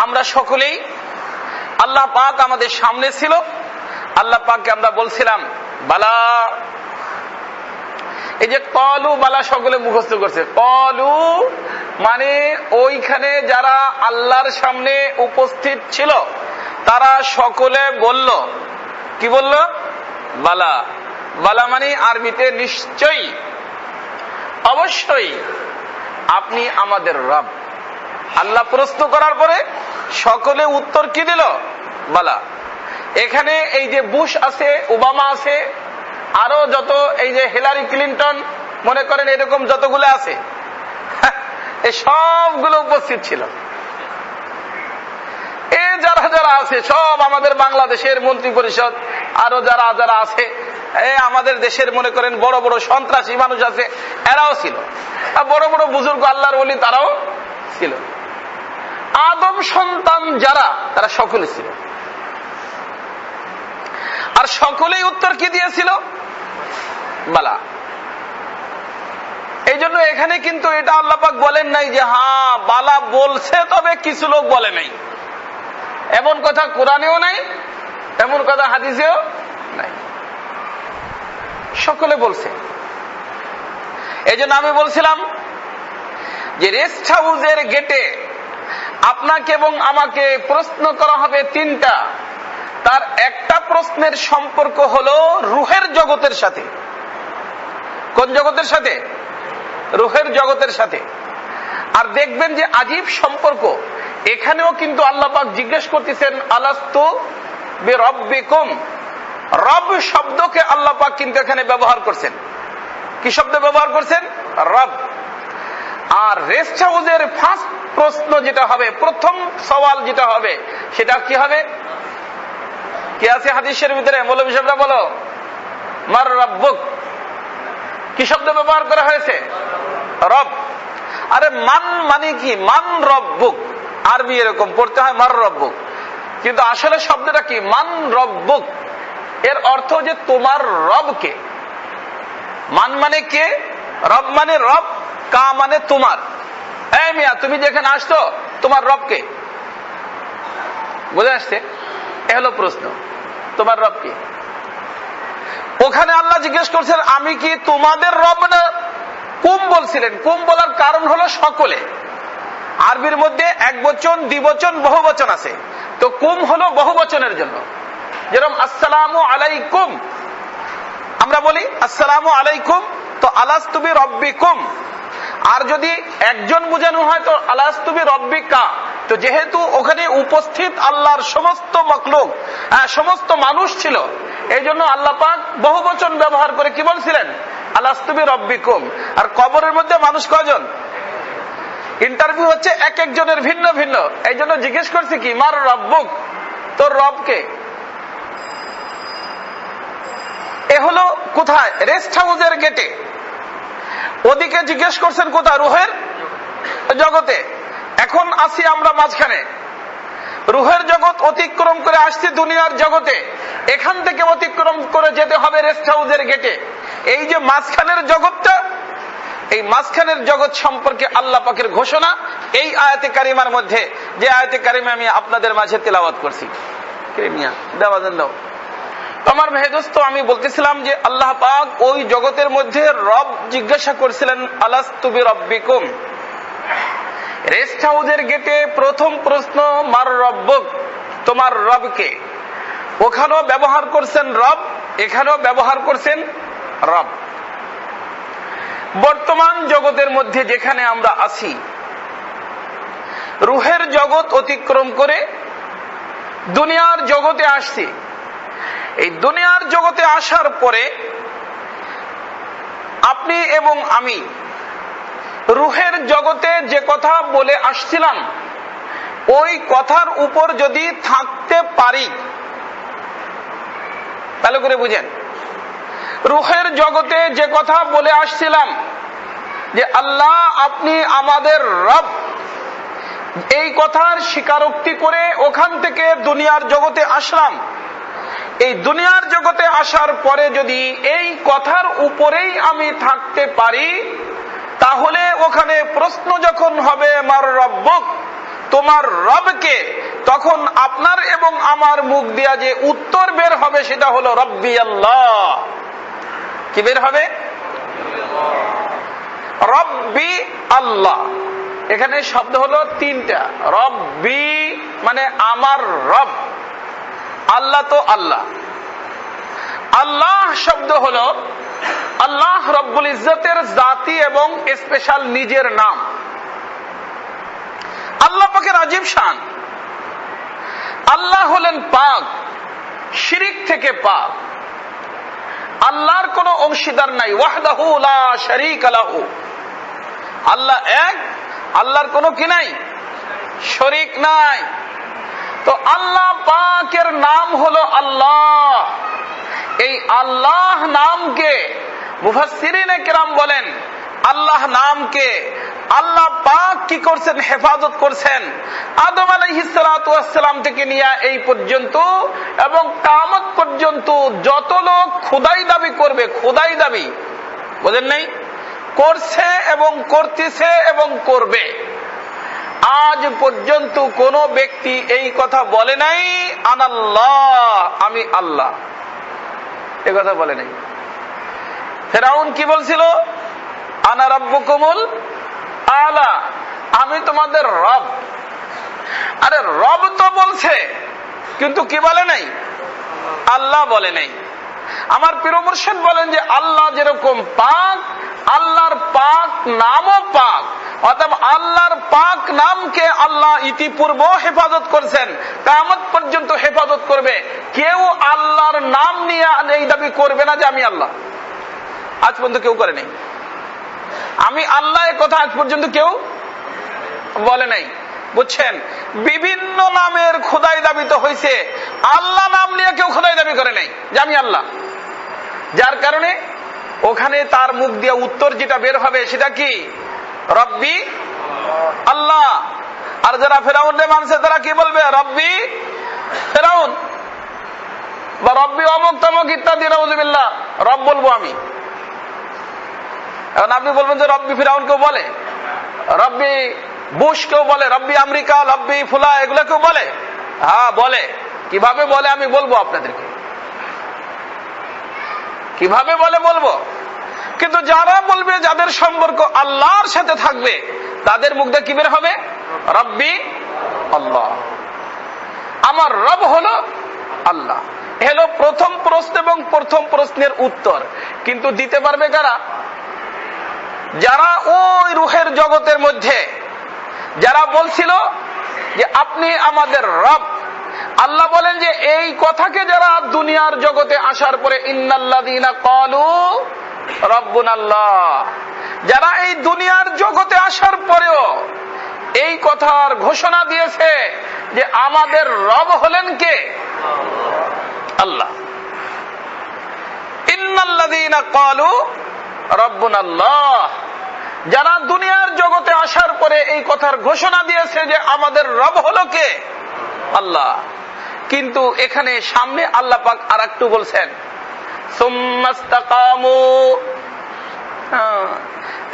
আমরা সকলেই, আল্লাহ পাক আমাদের সামনে ছিল, আল্লাহ পাককে আমরা বলছিলাম বালা। এই যে কলু বালা সকলে মুখস্থ করছে, কলু মানে ওইখানে যারা আল্লাহর সামনে উপস্থিত ছিল তারা সকলে বলল, কি বলল? বালা। বালা মানে আরবিতে নিশ্চয়ই, অবশ্যই আপনি আমাদের রব। আল্লাহ প্রশ্ন করার পরে সকলে উত্তর কি দিল? বালা। এখানে এই যে বুশ আছে, ওবামা আছে, আরো যত এই যে হিলারি ক্লিন্টন, মনে করেন এরকম যতগুলো আছে, এই সবগুলো উপস্থিত ছিল। এ যারা যারা আছে সব আমাদের বাংলাদেশের মন্ত্রী পরিষদ, আরো যারা যারা আছে, আমাদের দেশের মনে করেন বড় বড় সন্ত্রাসী মানুষ আছে, এরাও ছিল। আর বড় বড় বুজুর্গ আল্লাহর ওলি তারাও ছিল। আদম সন্তান যারা, তারা সকলে ছিল। আর সকলেই উত্তর কি দিয়েছিল? বালা। এই জন্য এখানে কিন্তু এটা আল্লাহ পাক বলেন নাই যে হ্যাঁ বালা বলছে, তবে কিছু লোক বলে নাই, এমন কথা কোরআনেও নাই, এমন কথা হাদিসেও নাই, সকলে বলছে। এই জন্য আমি বলছিলাম যে রেস্ট হাউসের গেটে আপনাকে এবং আমাকে প্রশ্ন করা হবে তিনটা। তার একটা প্রশ্নের সম্পর্ক হলো রুহের জগতের সাথে। কোন জগতের সাথে? রুহের জগতের সাথে। আর দেখবেন যে আজীব সম্পর্ক, এখানেও কিন্তু আল্লাহ পাক জিজ্ঞেস করতেছেন আলাস্তু বিরব্বিকুম। রব শব্দকে আল্লাহ পাক কিন্তু এখানে ব্যবহার করছেন। কি শব্দ ব্যবহার করছেন? রব। আর রেস্ট হাউসের ফার্স্ট প্রশ্ন যেটা হবে, প্রথম সওয়াল যেটা হবে, সেটা কি হবে? কি আছে হাদিসের ভিতরে? মৌলভী সাহেবরা বলো, মার রব্বুক। কি শব্দ ব্যবহার করা হয়েছে? রব। আরে মান মানে কি? মান রব্বুক। আরবি এরকম পড়তে হয় মার রব্বুক, কিন্তু আসলে শব্দটা কি? মান রব্বুক। এর অর্থ যে তোমার রবকে। মান মানে কে, রব মানে রব, কা মানে তোমার। এই মিয়া, তুমি যেখানে আসছো তোমার রবকে, বুঝে আসছে? এ হলো প্রশ্ন, তোমার রব কি? ওখানে আল্লাহ জিজ্ঞেস করছেন আমি কি তোমাদের রব না? কুম বলছিলেন। কুম বলার কারণ হলো সকলে। আরবির মধ্যে এক বচন, দ্বিবচন, বহুবচন আছে। তো কুম হলো বহুবচনের জন্য। যেরকম আসসালামু আলাইকুম, আমরা বলি আসসালামু আলাইকুম, তো আলাস্তু বিরব্বিকুম। আর যদি একজন বোঝানো হয় তো আলাস্তু বিরব্বিকা। তো যেহেতু ওখানে উপস্থিত আল্লাহর সমস্ত মখলুক, সমস্ত মানুষ ছিল, এই জন্য আল্লাহ পাক বহুবচন ব্যবহার করে কি বলছিলেন? আলাস্তু বিরব্বিকুম। আর কবরের মধ্যে মানুষ কয়জন? ইন্টারভিউ হচ্ছে এক একজনের ভিন্ন ভিন্ন। এই জন্য জিজ্ঞেস করছি কি, মার রব্বুক, তোর রবকে। এ হলো কোথায়? রেস্ট হাউসের গেটে। ওদিকে জিজ্ঞেস করছেন কোথায়? রুহের জগতে। এখন আসি আমরা মাঝখানে, রুহের জগৎ অতিক্রম করে আসছি দুনিয়ার জগতে। এখান থেকে অতিক্রম করে যেতে হবে রেস্ট হাউসের গেটে। এই যে মাঝখানের জগৎটা, এই মাঝখানের জগৎ সম্পর্কে আল্লাহ পাকের ঘোষণা এই আয়াতে কারিমার মধ্যে, যে আয়াতে কারিমা আমি আপনাদের মাঝে তেলাওয়াত করছি। আমার মেহেদোস্ত, আমি বলতেছিলাম যে আল্লাহ পাক ওই জগতের মধ্যে রব জিজ্ঞাসা করছিলেন, আলাস্তু বিরব্বিকুম। রেস্ট হাউসের গেটে প্রথম প্রশ্ন, মার রব্বুক, তোমার রবকে। ওখানেও ব্যবহার করছেন রব, এখানেও ব্যবহার করছেন রব। বর্তমান জগতের মধ্যে যেখানে আমরা আছি, রুহের জগৎ অতিক্রম করে দুনিয়ার জগতে আসছি। এই দুনিয়ার জগতে আসার পরে আপনি এবং আমি রুহের জগতে যে কথা বলে আসছিলাম, ওই কথার উপর যদি থাকতে পারি, ভালো করে বুঝেন, রুহের জগতে যে কথা বলে আসছিলাম যে আল্লাহ আপনি আমাদের রব, এই কথার স্বীকারোক্তি করে ওখান থেকে দুনিয়ার জগতে আসলাম। এই দুনিয়ার জগতে আসার পরে যদি এই কথার উপরেই আমি থাকতে পারি, তাহলে ওখানে প্রশ্ন যখন হবে মার রব্বুক, তোমার রবকে, তখন আপনার এবং আমার মুখ দিয়া যে উত্তর বের হবে সেটা হলো রব্বি আল্লাহ। কি বের হবে? রব্বি আল্লাহ। এখানে শব্দ হলো তিনটা। রব্বি মানে আমার রব, আল্লাহ তো আল্লাহ। আল্লাহ শব্দ হলো আল্লাহ রব্বুল ইজ্জতের জাতি এবং স্পেশাল নিজের নাম। আল্লাহ পাকের আজীব শান। আল্লাহ হলেন পাক, শিরিক থেকে পাক। আল্লাহর কোনো অংশীদার নাই। ওয়াহদাহু লা শারীকা লাহু। আল্লাহ এক, আল্লাহর কোনো কি নাই? শরীক নাই। তো আল্লাহ পাকের নাম হলো আল্লাহ। এই আল্লাহ নামকে মুফাসসিরিনে কেরাম বলেন, আল্লাহ নামকে আল্লাহ পাক কি করছেন? হেফাজত করছেন। আদম আলাইহিস সালাতু ওয়াস সালাম থেকে নিয়ে এই পর্যন্ত এবং কিয়ামত পর্যন্ত যত লোক খোদাই দাবি করবে, খোদাই দাবি বুঝেন নাই, করছে এবং করতেছে এবং করবে, আজ পর্যন্ত কোন ব্যক্তি এই কথা বলে নাই আনাল্লাহ, আমি আল্লাহ, এই কথা বলে নাই। ফিরআউন কি বলছিল? আনা রাব্বুকুমুল আলা, আমি তোমাদের রব। আরে রব তো বলছে, কিন্তু কি বলে নাই? আল্লাহ বলে নাই। আমার পীর মুর্শিদ বলেন যে আল্লাহ যেরকম পাক, আল্লাহর পাক নামও পাক। অর্থাৎ আল্লাহর পাক নামকে আল্লাহ ইতিপূর্ব হেফাজত করছেন, কিয়ামত পর্যন্ত হেফাজত করবে। কেউ আল্লাহর নাম নিয়ে এই দাবি করবে না যে আমি আল্লাহ। আজ পর্যন্ত কেউ করে নাই। আমি আল্লাহ এ কথা আজ পর্যন্ত কেউ বলে নাই। বুঝছেন? বিভিন্ন নামের খোদাই দাবি তো হয়েছে, আল্লাহ নাম নিয়ে কেউ খোদাই দাবি করে নাই যে আমি আল্লাহ। যার কারণে ওখানে তার মুখ দিয়ে উত্তর যেটা বের হবে সেটা কি? রব্বি আল্লাহ। আর যারা ফেরাউনরে মানছে তারা কি বলবে? রব্বি ফেরাউন বা রব্বি অমুক তমুক ইত্যাদি, নাউযুবিল্লাহ, রব বলবো আমি। এখন আপনি বলবেন যে রব্বি ফিরাউন কেউ বলে, রব্বি বুশ কেউ বলে, রব্বি আমেরিকা, রব্বি ফুলা, এগুলো কেউ বলে? হ্যাঁ বলে। কিভাবে বলে আমি বলবো আপনাদেরকে, কিভাবে বলে বলবো। কিন্তু যারা বলবে, যাদের সম্পর্ক আল্লাহর সাথে থাকবে, তাদের মুখ দিয়ে কি বের হবে? রব্বি আল্লাহ, আমার রব হলো আল্লাহ। হলো প্রথম প্রশ্ন এবং প্রথম প্রশ্নের উত্তর। কিন্তু দিতে পারবে কারা? যারা ওই রুহের জগতের মধ্যে যারা বলছিল যে আপনি আমাদের রব। আল্লাহ বলেন যে এই কথাকে যারা দুনিয়ার জগতে আসার পরে ইন্নাল্লাযীনা ক্বালু রাব্বুনাল্লাহ, যারা এই দুনিয়ার জগতে আসার পরেও এই কথার ঘোষণা দিয়েছে যে আমাদের রব হলেন কে? আল্লাহ। ইন্নাল্লাযীনা ক্বালু রাব্বুনাল্লাহ, যারা দুনিয়ার জগতে আসার পরে এই কথার ঘোষণা দিয়েছে যে আমাদের রব হলো কে? আল্লাহ। কিন্তু এখানে সামনে আল্লাহ পাক আরেকটু বলছেন, সুম্মাস্তাকামু।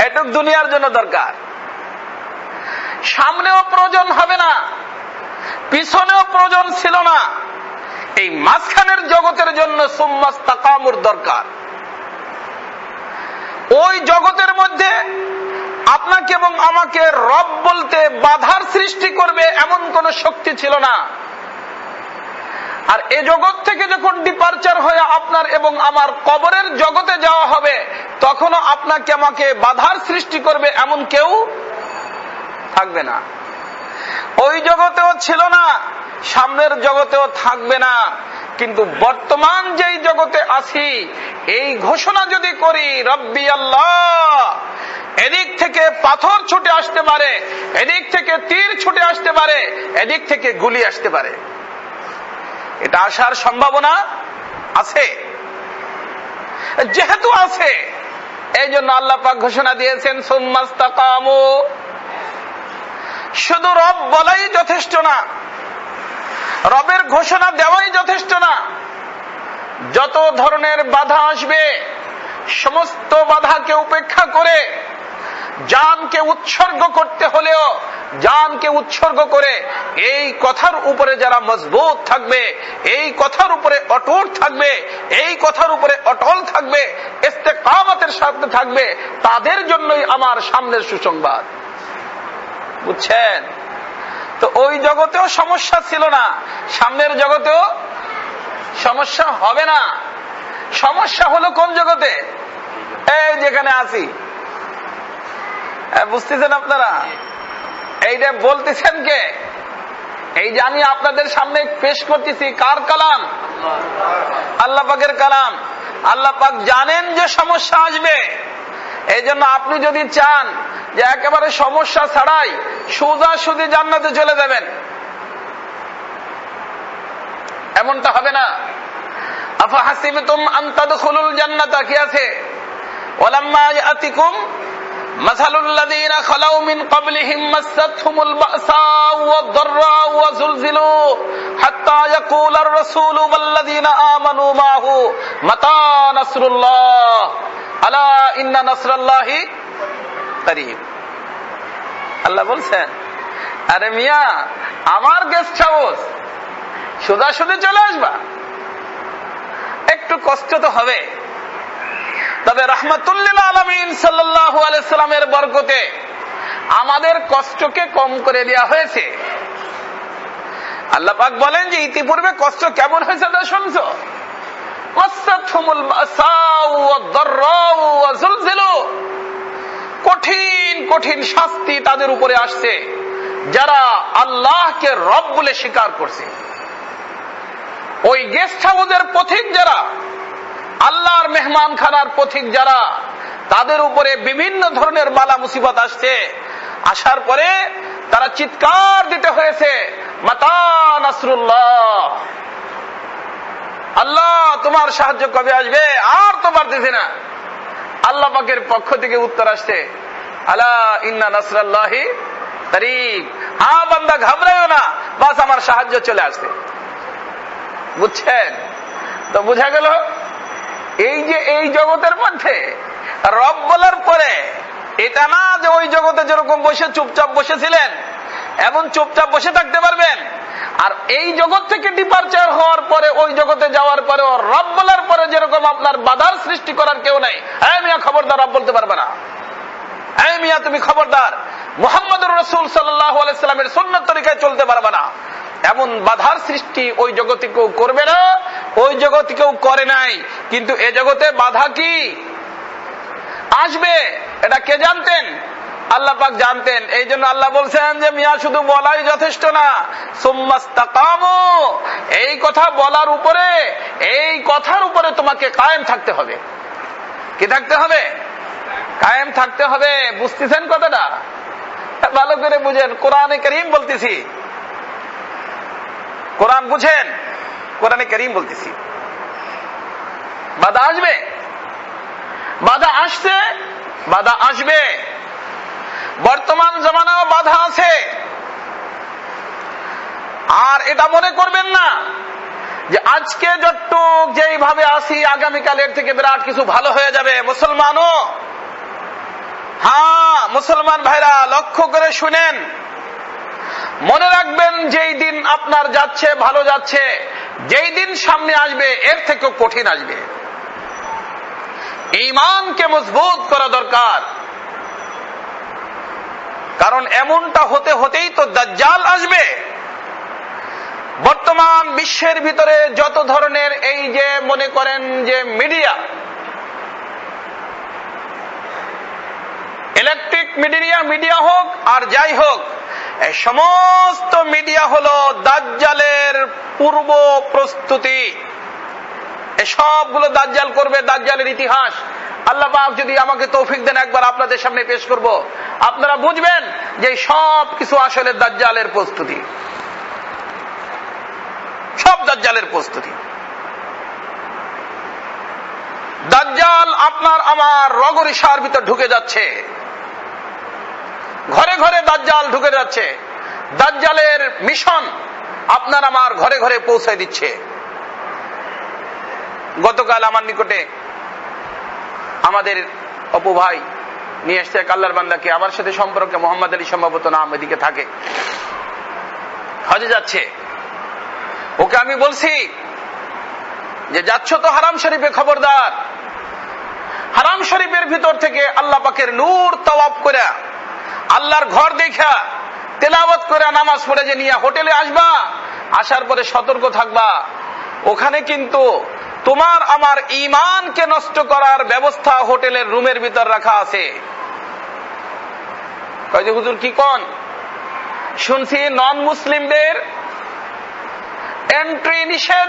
এটা দুনিয়ার জন্য দরকার, সামনেও প্রয়োজন হবে না, পিছনেও প্রয়োজন ছিল না, এই মাঝখানের জগতের জন্য সুম্মাস্তাকামুর দরকার। ওই জগতের মধ্যে আপনাকে এবং আমাকে রব বলতে বাধার সৃষ্টি করবে এমন কোন শক্তি ছিল না। আর এ জগৎ থেকে যখন ডিপারচার হয়ে আপনার এবং আমার কবরের জগতে যাওয়া হবে, তখনও আপনাকে আমাকে বাধার সৃষ্টি করবে এমন কেউ থাকবে না। ওই জগতেও ছিল না, সামনের জগতেও থাকবে না। কিন্তু বর্তমান যেই জগতে আছি, এই ঘোষণা যদি করি রব্বি আল্লাহ, এদিক থেকে পাথর ছুটে আসতে পারে, এদিক থেকে তীর ছুটে আসতে পারে, এদিক থেকে গুলি আসতে পারে, এটা আসার সম্ভাবনা আছে। যেহেতু আছে, এই জন্য আল্লাহ পাক ঘোষণা দিয়েছেন সুম্মাস্তাকামু। শুধু রব বলাই যথেষ্ট না, রবের ঘোষণা দেওয়াই যথেষ্ট না। যত ধরনের বাধা আসবে, সমস্ত বাধাকে উপেক্ষা করে জানকে উৎসর্গ করতে হলেও জানকে উৎসর্গ করে এই কথার উপরে যারা মজবুত থাকবে, এই কথার উপরে অটুট থাকবে, এই কথার উপরে অটল থাকবে, ইস্তেকামতের সাথে থাকবে, তাদের জন্যই আমার সামনের সুসংবাদ। বুঝছেন? তো ওই জগতেও সমস্যা ছিল না, সামনের জগতেও সমস্যা হবে না। সমস্যা হলো কোন জগতে? এই যেখানে আছি। বুঝতেছেন আপনারা? এইটা বলতেছেন কে? এই যে আমি আপনাদের সামনে পেশ করতেছি, কার কালাম? আল্লাহ পাকের কালাম। আল্লাহ পাক জানেন যে সমস্যা আসবে। এই জন্য আপনি যদি চান যে একেবারে সমস্যা ছাড়াই সোজাসুজি জান্নাতে চলে যাবেন, এমনটা হবে না। আফাহাসিবতুম আন তাদখুলুল জান্নাতা, কি আছে? ওয়ালাম্মা ইয়াতিকুম মাসালুল লাযীনা খালাউ মিন ক্বাবলিহিম মাসাতহুমুল বাসাউ ওয়াদ-দাররাউ ওয়া যুলজিলু হাত্তা ইয়াকুলার রাসূলু ওয়াল্লাযীনা আমানু মাহু মাতা নাসরুল্লাহ আলা ইন্না নাসরাল্লাহি করিব। আল্লাহ বলছেন, আরে মিয়া, আমার গেস্ট হাউস, সোজাসুজি চলে আসবা, একটু কষ্ট তো হবে। তবে রাহমাতুল লিল আলামিন সাল্লাল্লাহু আলাইহি সাল্লামের বরকতে আমাদের কষ্টকে কম করে দেওয়া হয়েছে। আল্লাহ পাক বলেন যে ইতিপূর্বে কষ্ট কেমন হয়েছে তা শুনছো? মাসাতহুমুল বাসাউ ওয়াদ-দাররাউ ওয়া যুলজিলু, কঠিন কঠিন শাস্তি তাদের উপরে আসছে যারা আল্লাহকে রব বলে স্বীকার করছে। ওই গেস্ট হাউসের পথিক যারা, আল্লাহর মেহমান খানার পথিক যারা, তাদের উপরে বিভিন্ন ধরনের বালা মুসিবত আসছে। আসার পরে তারা চিৎকার দিতে হয়েছে, মাতা নাসরুল্লাহ, আল্লাহ তোমার সাহায্য কবে আসবে? আর তো পারতেছি না। আল্লাহ পাকের পক্ষ থেকে উত্তর আসছে, আলা ইন্না নাসরাল্লাহি করিব, হ্যাঁ বান্দা ঘাবড়ায়ও না, বাস আমার সাহায্য চলে আসছে। বুঝছেন? তো বুঝা গেল এই যে এই জগতের মধ্যে রব বলার পরে এটা না যে ওই জগতে যেরকম বসে চুপচাপ বসেছিলেন এমন চুপচাপ বসে থাকতে পারবেন, আর এই জগৎ থেকে ডিপারচার হওয়ার পরে ওই জগতে যাওয়ার পরে রব বলার পরে যেরকম আপনার বাধার সৃষ্টি করার কেউ নাই। এই মিয়া খবরদার, রব বলতে পারবে না। এই মিয়া তুমি খবরদার মুহাম্মদুর রাসূল সাল্লাল্লাহু আলাইহি সাল্লামের সুন্নাত তরিকায় চলতে পারবে না, এমন বাধার সৃষ্টি ওই জগতে কেউ করবে না, ওই জগতে কেউ করে নাই। কিন্তু এ জগতে বাধা কি আসবে এটা কে জানতেন? আল্লাহ পাক জানতেন। এই জন্য আল্লাহ বলছেন যে মিয়া শুধু বলাই যথেষ্ট না, সুম্মাস্তাকামু, এই কথা বলার উপরে, এই কথার উপরে তোমাকে কায়েম থাকতে হবে। কি থাকতে হবে? কায়েম থাকতে হবে। বুঝতেছেন কথাটা? ভালো করে বুঝেন, কোরআনে কারীম বলতেছি, কোরআন বুঝেন, কোরআনে কারীম বলতেছি। বাধা আসবে, বাধা আসছে, বাধা আসবে। বর্তমান জমানাও বাধা আছে। আর এটা মনে করবেন না যে আজকে যতটুক যেইভাবে আসি আগামীকালের থেকে বিরাট কিছু ভালো হয়ে যাবে। মুসলমানও, হ্যাঁ মুসলমান ভাইরা লক্ষ্য করে শুনেন, মনে রাখবেন যেই দিন আপনার যাচ্ছে ভালো যাচ্ছে, যেই দিন সামনে আসবে এর থেকেও কঠিন আসবে। ঈমানকে মজবুত করা দরকার, কারণ এমনটা হতে হতেই তো দাজ্জাল আসবে। বর্তমান বিশ্বের ভিতরে যত ধরনের এই যে মনে করেন যে মিডিয়া, ইলেকট্রিক মিডিয়া হোক আর যাই হোক, এই সমস্ত মিডিয়া হলো দাজ্জালের পূর্ব প্রস্তুতি। এসবগুলো দাজ্জাল করবে, দাজ্জালের ইতিহাস। আল্লাহ পাক যদি আমাকে তৌফিক দেন একবার আপনাদের সামনে পেশ করব, আপনারা বুঝবেন যে সব কিছু আসলে দাজ্জালের প্রস্তুতি, সব দাজ্জালের প্রস্তুতি। দাজ্জাল আপনার আমার রগরিসার ভিতর ঢুকে যাচ্ছে, ঘরে ঘরে দাজ্জাল ঢুকে যাচ্ছে। দাজ্জালের মিশন আপনার আমার ঘরে ঘরে পৌঁছে দিচ্ছে। গতকাল আমার নিকটে আমাদের অপু ভাই নিয়ে এসছে এক আল্লাহর বান্দাকে, আমার সাথে সম্পর্কে মোহাম্মদ আলী সম্ভবত নাম, এদিকে থাকে, হজে যাচ্ছে। ওকে আমি বলছি যে যাচ্ছ তো হারাম শরীফে, খবরদার। হারাম শরীফের ভিতর থেকে আল্লাহ পাকের নূর তাওয়াব করে, আল্লাহর ঘর দেখা, তেলাওয়াত করে, নামাজ পড়ে যে নিয়ে হোটেলে আসবা, আসার পরে সতর্ক থাকবা, ওখানে কিন্তু তোমার আমার ঈমানকে নষ্ট করার ব্যবস্থা হোটেলের রুমের ভিতর রাখা আছে। কয় যে হুজুর কি কোন? শুনছি নন মুসলিমদের এন্ট্রি নিষেধ।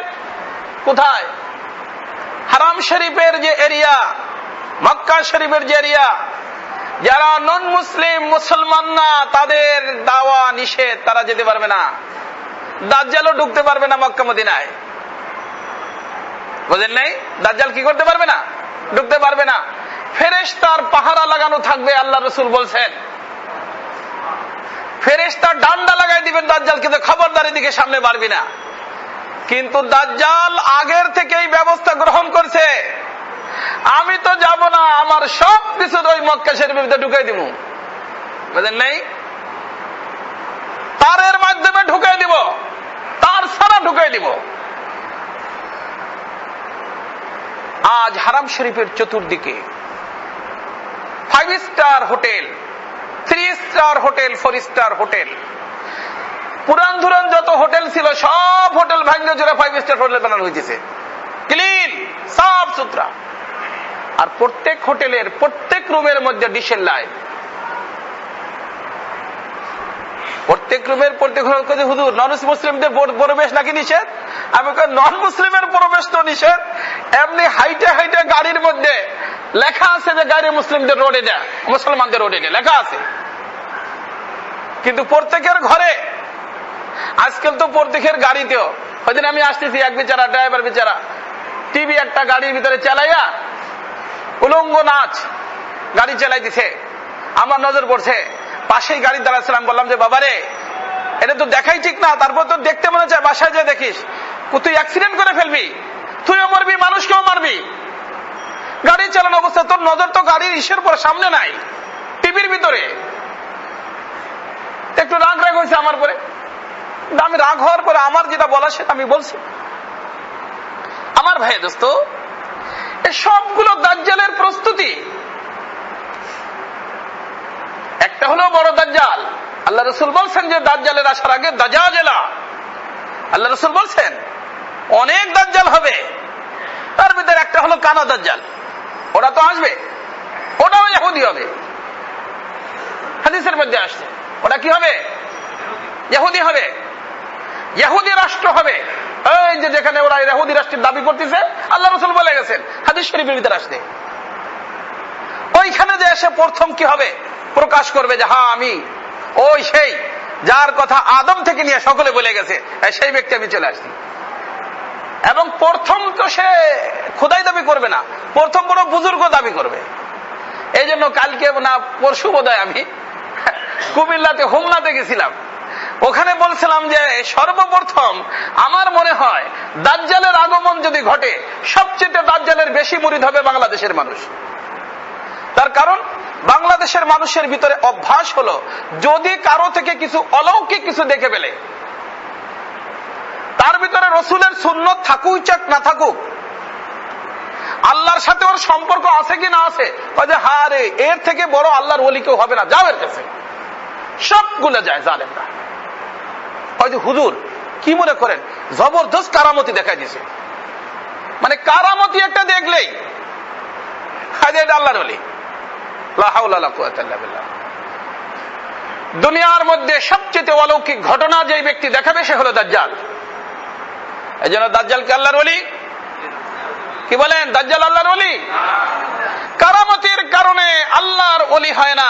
কোথায়? হারাম শরীফের যে এরিয়া, মক্কা শরীফের যে এরিয়া, যারা নন মুসলিম, মুসলমান না, তাদের দাওয়া নিষেধ, তারা যেতে পারবে না। দাজ্জালও ঢুকতে পারবে না মক্কা মদিনায়। বুঝেন নাই? দাজ্জাল কি করতে পারবে না? ঢুকতে পারবে না। ফেরেশতার পাহারা লাগানো থাকবে, আল্লাহ রাসূল বলছেন। ফেরেশতা ডান্ডা লাগাই দিবেন দাজ্জাল, কিন্তু খবরদারি দিকে সামনে বাড়বি না। কিন্তু দাজ্জাল আগের থেকেই ব্যবস্থা গ্রহণ করছে, আমি তো যাব না, আমার সব কিছু ওই মক্কা শরীফের ভিতরে ঢুকাই দিব। বুঝেন নাই? তারের মাধ্যমে ঢুকাই দিব, তার ছাড়া ঢুকাই দিব। আজ হারাম শরীফের চতুর্দিকে 5 star hotel, 3 star hotel, 4 star hotel, পুরান ধুরান যত হোটেল ছিল সব হোটেল ভাঙে জোরে 5 স্টার হোটেল বানানো হয়েছে, ক্লিন, সাফ সুতরা। আর প্রত্যেক হোটেলের প্রত্যেক রুমের মধ্যে ডিশের লাইট, প্রত্যেক রুমের প্রত্যেক। হুজুর নন মুসলিমদের প্রবেশ নাকি নিষেধ? আমি নন মুসলিমের প্রবেশ তো নিষেধ। এমনি হাইটে হাইটে গাড়ির মধ্যে লেখা আছে যে গাড়ি মুসলিমদের রোডে দেয়, মুসলমানদের রোডে দেয়, লেখা আছে। কিন্তু প্রত্যেকের ঘরে আজকাল তো প্রত্যেকের গাড়িতেও, ওইদিন আমি আসতেছি, এক বেচারা ড্রাইভার বেচারা টিভি একটা গাড়ির ভিতরে চালাইয়া উলঙ্গ নাচ গাড়ি চালাই দিছে। আমার নজর পড়ছে, পাশেই গাড়ি দাঁড়াচ্ছিলাম, বললাম যে বাবারে এটা তো দেখাই ঠিক না, তারপর তো দেখতে মনে চায় বাসায় যে দেখিস, তুই অ্যাক্সিডেন্ট করে ফেলবি, তুইও মরবি, মানুষকেও মারবি। গাড়ি চালানো অবস্থা তোর নজর তো গাড়ির ইসের পর সামনে নাই, টিভির ভিতরে। একটু রাগ হয়েছে আমার পরে। আমি রাগ হওয়ার পরে আমার যেটা বলা সেটা আমি বলছি। আমার ভাই দোস্ত, সবগুলো দাজ্জালের প্রস্তুতি। একটা হলো বড় দাজ্জাল। আল্লাহ রাসূল বলছেন যে দাজ্জালের আসার আগে দাজ্জালা, আল্লাহ রাসূল বলছেন অনেক দাজ্জাল হবে। তার ভিতরে একটা হলো কানা দাজ্জাল, ওরা তো আসবে, ওটাও ইহুদি হবে। হাদিসের মধ্যে আসছে ওটা কি হবে? ইহুদি হবে, ইহুদি রাষ্ট্র হবে। এই যে যেখানে ওরা ইহুদি রাষ্ট্রের দাবি করতেছে, আল্লাহ রাসূল বলে গেছেন হাদিস শরীফের ভিতরে আসছে। ওইখানে যে এসে প্রথম কি হবে? প্রকাশ করবে যে হ্যাঁ আমি ওই সেই যার কথা আদম থেকে নিয়ে সকলে বলে গেছে, সেই ব্যক্তি আমি চলে আসছি। এবং প্রথম তো সে খোদাই দাবি করবে না, প্রথম বড় বুজুর্গ দাবি করবে। এই জন্য কালকে না পরশু বোধহয় আমি কুমিল্লাতে হোমনাতে গেছিলাম, ওখানে বলছিলাম যে সর্বপ্রথম আমার মনে হয় দাজ্জালের আগমন যদি ঘটে, সবচেয়ে দাজ্জালের বেশি মুরিদ হবে বাংলাদেশের মানুষ। তার কারণ বাংলাদেশের মানুষের ভিতরে অভ্যাস হলো, যদি কারো থেকে কিছু অলৌকিক কিছু দেখে ফেলে, তার ভিতরে রসুলের সুন্নত থাকুক চাক না থাকুক, আল্লাহর সাথে ওর সম্পর্ক আছে কি না আছে, হ্যাঁ রে এর থেকে বড় আল্লাহর ওলি কেউ হবে না, যাও এর কাছে, সবগুলো যায় জালেমরা। হুজুর কি মনে করেন জবরদস্ত কারামতি দেখাই দিছে, মানে কারামতি একটা দেখলেই এটা আল্লাহর ওলি। লা হাওলা ওয়ালা কুওয়াতা ইল্লা বিল্লাহ। দুনিয়ার মধ্যে সবচেয়ে অলৌকিক ঘটনা যে ব্যক্তি দেখাবে সে হলো দাজ্জাল। এই জন্য দাজ্জালকে আল্লাহর ওলি কি বলেন? দাজ্জাল আল্লাহর ওলি। কারামতির কারণে আল্লাহর ওলি হয় না,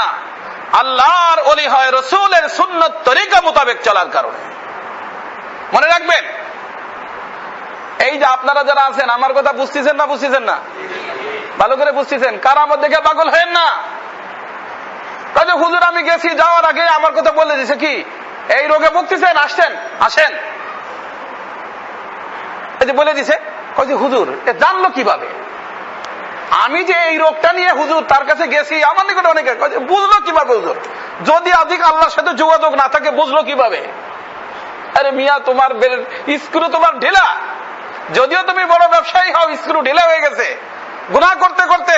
আল্লাহর ওলি হয় রাসূলের সুন্নাত তরিকা মোতাবেক চলার কারণে। মনে রাখবেন, এই যে আপনারা যারা আছেন আমার কথা বুঝতেছেন না? বুঝতেছেন না? ভালো করে বুঝতেছেন? কারামত দেখে পাগল হয়েন না। তাহলে হুজুর আমি গেছি, যাওয়ার আগে আমার কথা বলে দিছে কি এই রোগে ভুগতেছেন, আসছেন আসেন, এই যে বলে দিছে। হুজুর জানলো কিভাবে? আমি যে এই রোগটা নিয়ে হুজুর তার কাছে গেছি, আমার নিকটে অনেকে বুঝলো কিভাবে? হুজুর যদি আদিক আল্লাহর সাথে যোগাযোগ না থাকে বুঝলো কিভাবে? আরে মিয়া তোমার স্ক্রু তোমার ঢিলা, যদিও তুমি বড় ব্যবসায়ী হও, স্ক্রু ঢিলা হয়ে গেছে, গুনাহ করতে করতে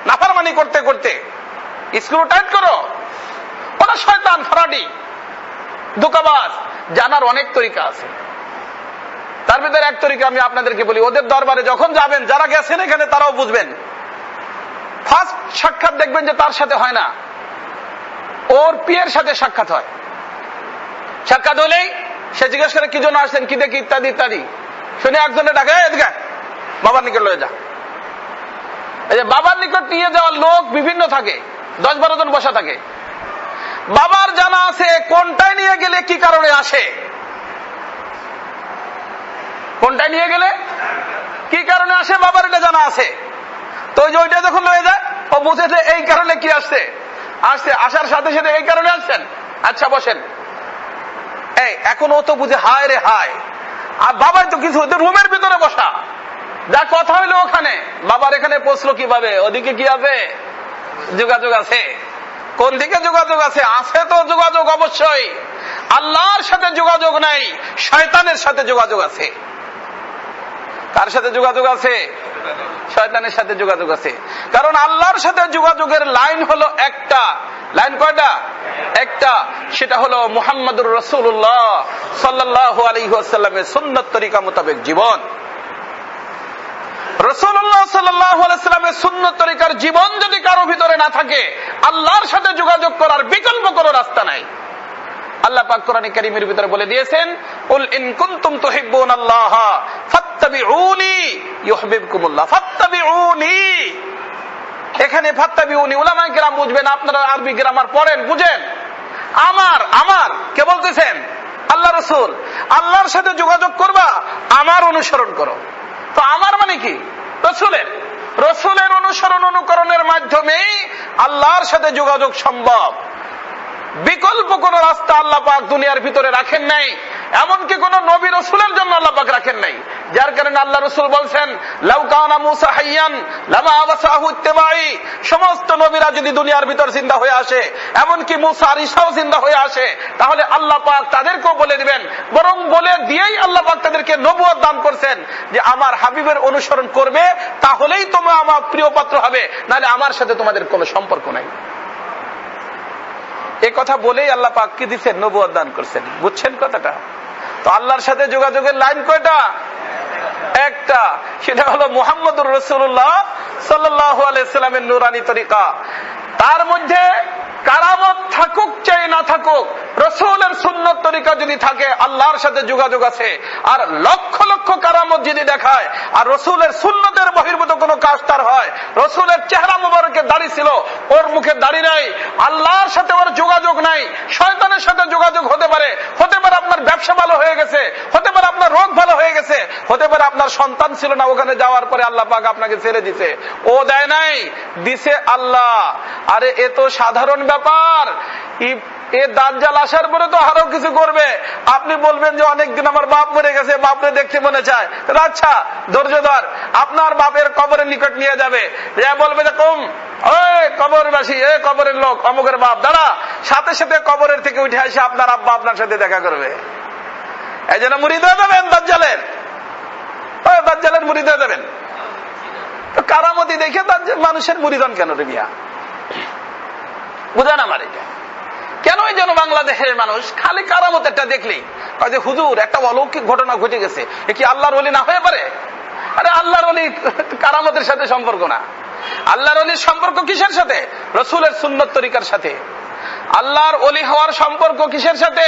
নাফরমানি করতে করতে স্ক্রু টাইট করো। ওরা শয়তান, ফরাডি, ধোঁকাবাজ। জানার অনেক তরিকা আছে, তার ভিতরে এক তরিকা আমি আপনাদেরকে বলি। ওদের দরবারে যখন যাবেন, যারা গেছেন এখানে তারাও বুঝবেন, ফার্স্ট সাক্ষাৎ দেখবেন যে তার সাথে হয় না, ওর পিয়ের সাথে সাক্ষাৎ হয়। সাক্ষাৎ হলেই সে জিজ্ঞেস করে কি জন্য আসলেন, কি দেখি, ইত্যাদি ইত্যাদি। শুনে একজনে ডাকে এদিকে বাবার নিকট লয়ে যা। এই যে বাবার নিকট নিয়ে যাওয়ার লোক বিভিন্ন থাকে, 10-12 জন বসা থাকে। বাবার জানা আছে কোনটায় নিয়ে গেলে কি কারণে আসে, কোনটায় নিয়ে গেলে কি কারণে আসে, বাবার এটা জানা আছে। তো ওই যে ওইটা যখন লয়ে যায়, ও বুঝে যে এই কারণে কি আসছে, আসার সাথে সাথে এই কারণে আসছেন, আচ্ছা বসেন। এই এখন ও তো বুঝে হায় রে হায়, আর বাবাই তো কিছু রুমের ভিতরে বসা, যা কথা হইলো ওখানে, বাবার এখানে পৌঁছলো কিভাবে, ওদিকে কি আছে, যোগাযোগ আছে। কোন দিকে যোগাযোগ আছে? আছে তো যোগাযোগ অবশ্যই, আল্লাহর সাথে যোগাযোগ নাই, শয়তানের সাথে যোগাযোগ আছে। কার সাথে যোগাযোগ আছে? শয়তানের সাথে যোগাযোগ আছে। কারণ আল্লাহর সাথে যোগাযোগের লাইন হলো একটা। লাইন কয়টা? একটা। সেটা হলো মুহাম্মদুর রাসূলুল্লাহ সাল্লাল্লাহু আলাইহি ওয়াসাল্লামের সুন্নাত তরিকা মোতাবেক জীবন। রাসূলুল্লাহ সাল্লাল্লাহু আলাইহি ওয়াসাল্লামের সুন্নাত তরিকার জীবন যদি কারো ভিতরে না থাকে, আল্লাহর সাথে যোগাযোগ করার বিকল্প কোনো রাস্তা নাই। আল্লাহ পাক কোরআনে কারীমের ভিতরে বলে দিয়েছেন, কুল ইন কুনতুম তুহিব্বুনাল্লাহ ফাত্তাবিউনি ইউহিব্বুকুমুল্লাহ। ফাত্তাবিউনি, এখানে ফাত্তাবিউনি উলামায়ে কেরাম বুঝবেন, আপনারা আরবি গ্রামার পড়েন, বুঝেন। আমার কে বলতেছেন? আল্লাহ রাসূল। আল্লাহর সাথে যোগাযোগ করবা, আমার অনুসরণ করো। তো আমার মানে কি? রসুলের অনুসরণ অনুকরণের মাধ্যমেই আল্লাহর সাথে যোগাযোগ সম্ভব। বিকল্প কোন রাস্তা আল্লাহ পাক দুনিয়ার ভিতরে রাখেন নাই, এমনকি কোন নবী রাসূলের জন্য আল্লাহ পাক রাখেন নাই। যার কারণে আল্লাহ রাসূল বলছেন, লাউ কানা মূসা হাইয়ান লামা আবাসাহু ইত্তিবাই। সমস্ত নবীরা যদি দুনিয়ার ভিতর জিন্দা হয়ে আসে, এমনকি মূসা আর ঈসাও জিন্দা হয়ে আসে, তাহলে আল্লাহ পাক তাদেরকেও বলে দিবেন, বরং বলে দিয়েই আল্লাহ পাক তাদেরকে নবুয়ত দান করছেন যে আমার হাবিবের অনুসরণ করবে, তাহলেই তোমরা আমার প্রিয় পাত্র হবে, নাহলে আমার সাথে তোমাদের কোনো সম্পর্ক নাই। এই কথা বলেই আল্লাহ পাক কি দিচ্ছেন? নবুয়ত দান করছেন। বুঝছেন কথাটা? তো আল্লাহর সাথে যোগাযোগের লাইন কয়টা? একটা। সেটা হলো মুহাম্মদুর রাসূলুল্লাহ সাল্লাল্লাহু আলাইহি ওয়াসাল্লামের নূরানী তরিকা। তার মধ্যে কারামত থাকুক চাই না থাকুক, রাসূলের সুন্নত তরিকা যদি থাকে আল্লাহর সাথে যোগাযোগ আছে, আর লক্ষ লক্ষ কারামত যদি দেখায় আর রসুলের সুন্নতের বহির্ভূত কোনো কাজ তার হয়, রসুলের চেহারা মুবারকের দাড়ি ছিল, ওর মুখে দাড়ি নাই, আল্লাহর সাথে ওর যোগাযোগ নাই, শয়তানের সাথে যোগাযোগ হতে পারে, হতে পারে আপনার ব্যবসা ভালো হয়ে গেছে, হতে পারে আপনার রোগ ভালো হয়ে গেছে, হতে পারে আপনার সন্তান ছিল না, ওখানে যাওয়ার পরে আল্লাহ পাক আপনাকে ছেড়ে দিছে, ও দেয় নাই, দিছে আল্লাহ। আরে এ তো সাধারণ ব্যাপার। এ দাজ্জাল আসার পরে তো আরো কিছু করবে। আপনি বলবেন যে অনেকদিন আমার বাপ মরে গেছে, বাপরে দেখতে মনে চায়, আচ্ছা ধৈর্য ধর, আপনার বাপের কবরের নিকট নিয়ে যাবে, বলবে যে কম ওই কবরবাসী, এ কবরের লোক, অমুকের বাপ দাঁড়া, সাথে সাথে কবরের থেকে উঠে আসে আপনার আব্বা আপনার সাথে দেখা করবে। এই জন্য মুরিদ হয়ে যাবেন দাজ্জালের, দাজ্জালের মুরিদ হয়ে যাবেন। তো কারামতি দেখে মানুষের মুরিদান কেন রে মিয়া? বুঝান আমার এটা কেন? এই জন্য বাংলাদেশের মানুষ খালি কারামত একটা দেখলেই কয় যে হুজুর একটা অলৌকিক ঘটনা ঘটে গেছে, এ কি আল্লাহর ওলি না হয়ে পারে? আরে আল্লাহর ওলি কারামতের সাথে সম্পর্ক না। আল্লাহর ওলির সম্পর্ক কিসের সাথে? রসুলের সুন্নত তরিকার সাথে। আল্লাহর ওলি হওয়ার সম্পর্ক কিসের সাথে?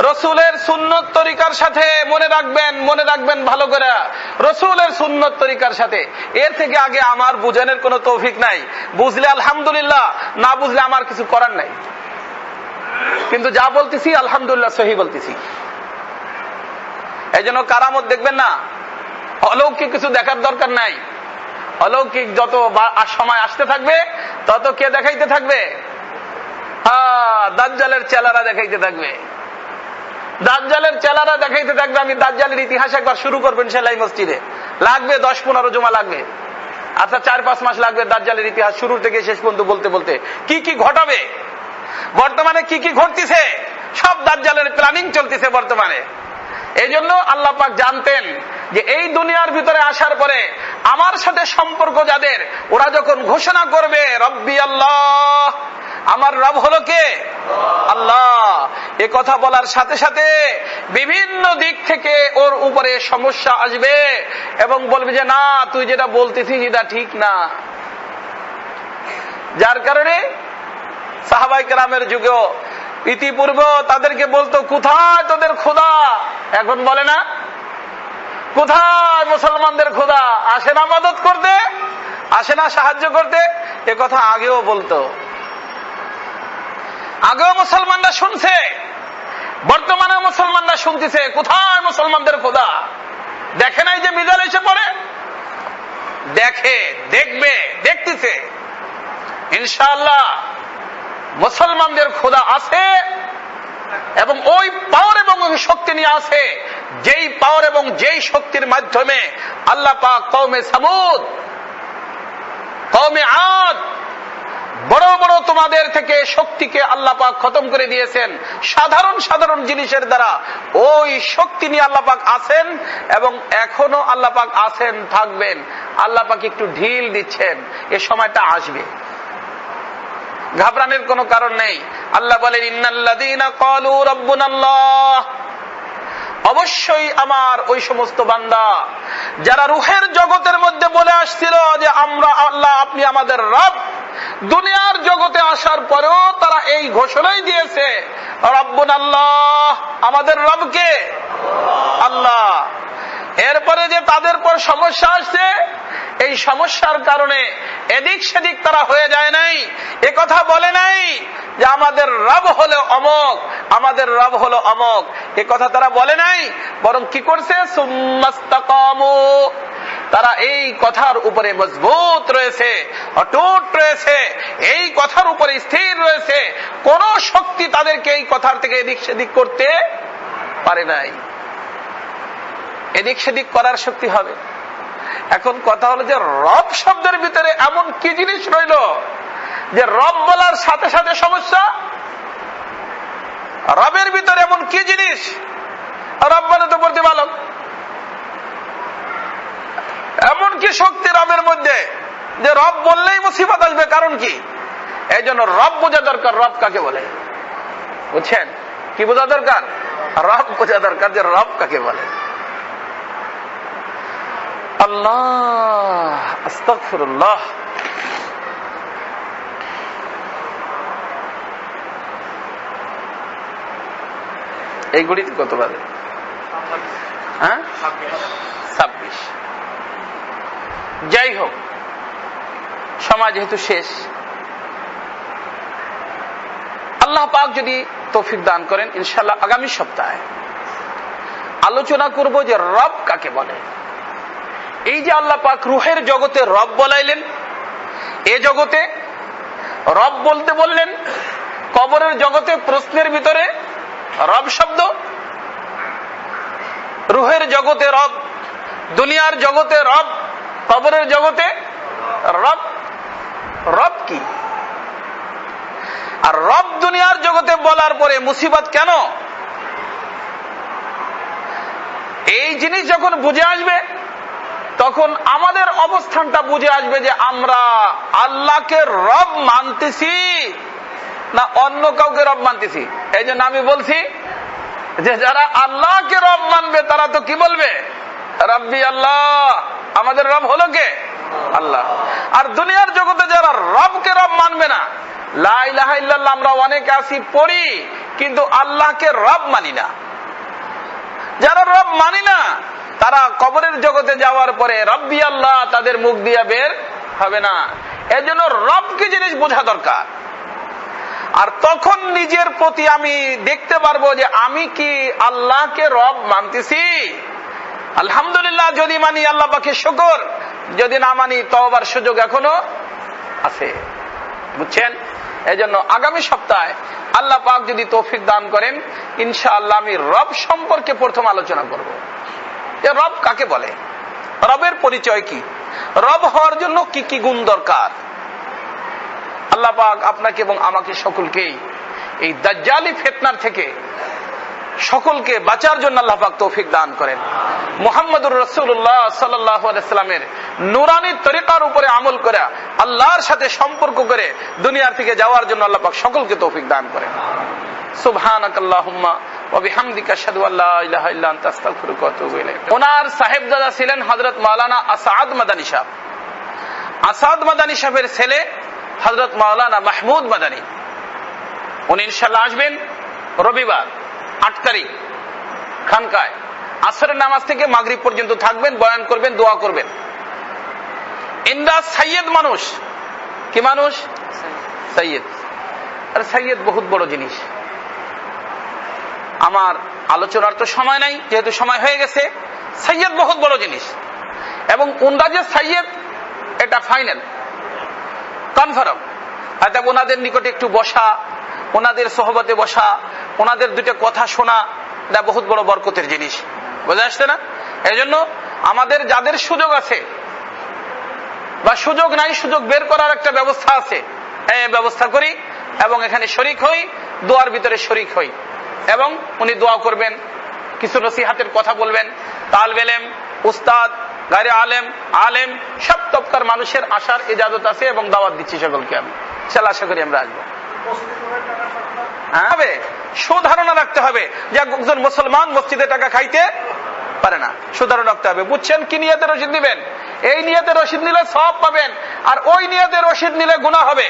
রসুলের সুন্নত তরিকার সাথে। মনে রাখবেন ভালো করে, রসুলের সুন্নত তরিকার সাথে। এর থেকে আগে আমার বুঝানোর কোনো তৌফিক নাই। বুঝলে আলহামদুলিল্লাহ, না বুঝলে আমার কিছু করার নাই। কিন্তু যা বলতেছি আলহামদুলিল্লাহ সহি বলতেছি। এই জন্য কারামত দেখবেন না, অলৌকিক কিছু দেখার দরকার নাই। অলৌকিক যত সময় আসতে থাকবে তত কে দেখাইতে থাকবে? দাজ্জালের চেলারা দেখাইতে থাকবে, দাজ্জালের চেলারা দেখাইতে থাকবে। আমি দাজ্জালের ইতিহাস একবার শুরু করবেন সেলাই মসজিদে, লাগবে 10-15 জমা লাগবে, আচ্ছা 4-5 মাস লাগবে দাজ্জালের ইতিহাস শুরু থেকে শেষ পর্যন্ত বলতে বলতে। কি কি ঘটাবে, বর্তমানে কি কি ঘটতেছে, সব দাজ্জালের প্ল্যানিং চলতেছে বর্তমানে। এই জন্য আল্লাহ পাক জানতেন যে এই দুনিয়ার ভিতরে আসার পরে আমার সাথে সম্পর্ক যাদের, ওরা যখন ঘোষণা করবে রব্বি আল্লাহ, আমার রব হলো কে? আল্লাহ, এ কথা বলার সাথে সাথে বিভিন্ন দিক থেকে ওর উপরে সমস্যা আসবে এবং বলবে যে না, তুই যেটা বলতেছিস এটা ঠিক না। যার কারণে সাহাবায়ে কেরামের যুগেও ইতিপূর্বে তাদেরকে বলতো কোথায় তোদের খোদা? এখন বলে না কোথায় মুসলমানদের খোদা? আসে না মদত করতে, আসে না সাহায্য করতে? এ কথা আগেও বলতো, আগেও মুসলমানরা শুনছে, বর্তমানে মুসলমানরা শুনতেছে কোথায় মুসলমানদের খোদা? দেখে নাই যে মিজাল এসে পড়ে? দেখে, দেখবে, দেখতেছে। ইনশাআল্লাহ মুসলমানদের খোদা আছে এবং ওই পাওয়ার এবং ওই শক্তি নিয়ে আছে, যেই পাওয়ার এবং যেই শক্তির মাধ্যমে আল্লাহ পাক কওমে সামুদ, কওমে আদ, বড় বড় তোমাদের থেকে শক্তিকে আল্লাহ পাক খতম করে দিয়েছেন সাধারণ সাধারণ জিনিসের দ্বারা। ওই শক্তি নিয়ে আল্লাহ পাক আছেন এবং এখনো আল্লাহ পাক আছেন, থাকবেন। আল্লাহ পাক একটু ঢিল দিচ্ছেন, এ সময়টা আসবে, ঘাবড়ানোর কোনো কারণ নেই। আল্লাহ বলেন ইন্নাল্লাযীনা ক্বালু রাব্বুনাল্লাহ, অবশ্যই আমার ওই সমস্ত বান্দা যারা রূহের জগতের মধ্যে বলে আসছিল যে আমরা আল্লাহ, আপনি আমাদের রব, দুনিয়ার জগতে আসার পরেও তারা এই ঘোষণাই দিয়েছে রাব্বুনাল্লাহ, আমাদের রবকে আল্লাহ। এরপরে যে তাদের পর সমস্যা আসছে, এই সমস্যার কারণে এদিক সেদিক তারা হয়ে যায় নাই, এ কথা বলে নাই যে আমাদের রব হলো অমক, আমাদের রব হলো অমক, এ কথা তারা বলে নাই। বরং কি করছে? সুম্মাস্তাকামু, তারা এই কথার উপরে মজবুত রয়েছে, অটুট রয়েছে, এই কথার উপরে স্থির রয়েছে। কোন শক্তি তাদেরকে এই কথার থেকে এদিক সেদিক করতে পারে নাই। এদিক সেদিক করার শক্তি হবে। এখন কথা হলো যে রব শব্দের ভিতরে এমন কি জিনিস রইল যে রব বলার সাথে সাথে সমস্যা? রবের ভিতরে এমন কি জিনিস? রব মানে তো প্রতিপালক। এমন কি শক্তি রবের মধ্যে যে রব বললেই মুসিবত আসবে? কারণ কি? এই জন্য রব বোঝা দরকার, রব কাকে বলে। বুঝছেন? কি বোঝা দরকার? রব বোঝা দরকার যে রব কাকে বলে। আল্লাহ, আস্তাগফিরুল্লাহ। এই ঘড়িতে কত বাজে? হ্যাঁ, 26। যাই হোক, সময় যেহেতু শেষ, আল্লাহ পাক যদি তৌফিক দান করেন ইনশাআল্লাহ আগামী সপ্তাহে আলোচনা করব যে রব কাকে বলে। এই যে আল্লাহ পাক রুহের জগতে রব বলাইলেন, এ জগতে রব বলতে বললেন, কবরের জগতে প্রশ্নের ভিতরে রব শব্দ, রুহের জগতে রব, দুনিয়ার জগতে রব, কবরের জগতে রব। রব কি? আর রব দুনিয়ার জগতে বলার পরে মুসিবত কেন? এই জিনিস যখন বুঝে আসবে তখন আমাদের অবস্থানটা বুঝে আসবে যে আমরা আল্লাহকে রব মানতেছি না অন্য কাউকে রব মানতেছি। এই জন্য আমি বলছি যে যারা আল্লাহকে রব মানবে তারা তো কি বলবে? রব্বি আল্লাহ। আমাদের রব হলো কে? আল্লাহ। আর দুনিয়ার জগতে যারা রবকে রব মানবে না, লা ইলাহা ইল্লাল্লাহ আমরা অনেকে আছি পড়ি, কিন্তু আল্লাহকে রব মানি না। যারা রব মানি না তারা কবরের জগতে যাওয়ার পরে রব্বি আল্লাহ তাদের মুখ দিয়ে বের হবে না। এজন্য রবকে জিনিস বোঝা দরকার। আর তখন নিজের প্রতি আমি দেখতে পারবো যে আমি কি আল্লাহকে রব মানতেছি। আলহামদুলিল্লাহ, যদি মানি আল্লাহ পাকে শুকর, যদি না মানি তওবার সুযোগ এখনো আছে। বুঝছেন? এজন্য আগামী সপ্তাহে আল্লাহ পাক যদি তৌফিক দান করেন ইনশাআল্লাহ আমি রব সম্পর্কে প্রথম আলোচনা করব। যে রব কাকে বলে, রবের পরিচয় কি, রব হওয়ার জন্য কি কি গুণ দরকার। আল্লাহ পাক আপনাকে এবং আমাকে সকলকেই এই দাজ্জালি ফিতনার থেকে সকলকে বাঁচার জন্য আল্লাহ পাক তৌফিক দান করেন। মুহাম্মদুর রাসূলুল্লাহ সাল্লাল্লাহু আলাইহি সাল্লামের নূরানী তরিকার উপরে আমল করে আল্লাহর সাথে সম্পর্ক করে দুনিয়ার থেকে যাওয়ার জন্য আল্লাহ পাক সকলকে তৌফিক দান করেন। সুবহানাকাল্লাহুম্মা ওয়া বিহামদিকা আশহাদু আল্লা ইলাহা ইল্লা আনতা আস্তাগফিরুকা ওয়া আতুবু ইলাইক। ওনার সাহেবজাদা ছিলেন হযরত মাওলানা আসাদ মাদানী সাহেব। আসাদ মাদানী সাহেবের ছেলে হযরত মাওলানা মাহমুদ মাদানী। উনি ইনশাআল্লাহ আসবেন রবিবার 8 তারিখ খানকায়। আসরের নামাজ থেকে মাগরিব পর্যন্ত থাকবেন, বয়ান করবেন, দোয়া করবেন। ইন্দ্রা সাইয়্যেদ মানুষ। কি মানুষ? সাইয়্যেদ। আর সাইয়্যেদ বহুত বড় জিনিস। আমার আলোচনার তো সময় নাই, যেহেতু সময় হয়ে গেছে। সাইয়্যেদ বহুত বড় জিনিস এবং উনরা যে সাইয়্যেদ এটা ফাইনাল কনফার্ম। অর্থাৎ ওনাদের নিকটে একটু বসা, ওনাদের সোহবতে বসা, ওনাদের দুটো কথা শোনা, এটা বহুত বড় বরকতের জিনিস। বুঝে আসছে না? এই জন্য আমাদের যাদের সুযোগ আছে বা সুযোগ নাই, সুযোগ বের করার একটা ব্যবস্থা আছে, ব্যবস্থা করি এবং এখানে শরীক হই, দোয়ার ভিতরে শরীক হই এবং উনি দোয়া করবেন, কিছু নসিহাতের কথা বলবেন। তালেব ইলম, উস্তাদ, গায়রে আলেম, আলেম সব তবকার মানুষের আসার ইজাজত আছে এবং দাওয়াত দিচ্ছি সকলকে আমি। ইনশাআল্লাহ আশা করি আমরা আসবো। হ্যাঁ, সুধারণা রাখতে হবে যে একজন মুসলমান মসজিদে টাকা খাইতে পারে না, সুধারণা রাখতে হবে। বুঝছেন? কি নিয়তে রসিদ নিবেন? এই নিয়তে রসিদ নিলে সব পাবেন, আর ওই নিয়তে রসিদ নিলে গুনাহ হবে।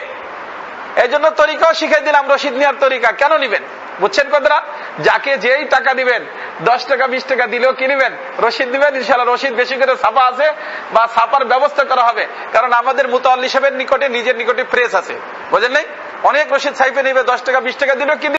এই জন্য তরিকাও শিখাই দিলাম, রসিদ নেওয়ার তরিকা কেন নিবেন। বুঝছেন কথাটা? যাকে যেই টাকা দিবেন, 10 টাকা 20 টাকা দিলেও কি নিবেন? রসিদ দিবেন। ইনশাআল্লাহ রসিদ বেশি করে ছাপা আছে বা ছাপার ব্যবস্থা করা হবে, কারণ আমাদের মুতাআল্লি সাহেবের নিকটে নিজের নিকটে প্রেস আছে। বুঝেন নাই? অনেক রসিদ ছাইপে নিবে, 10 টাকা 20 টাকা দিলেও কি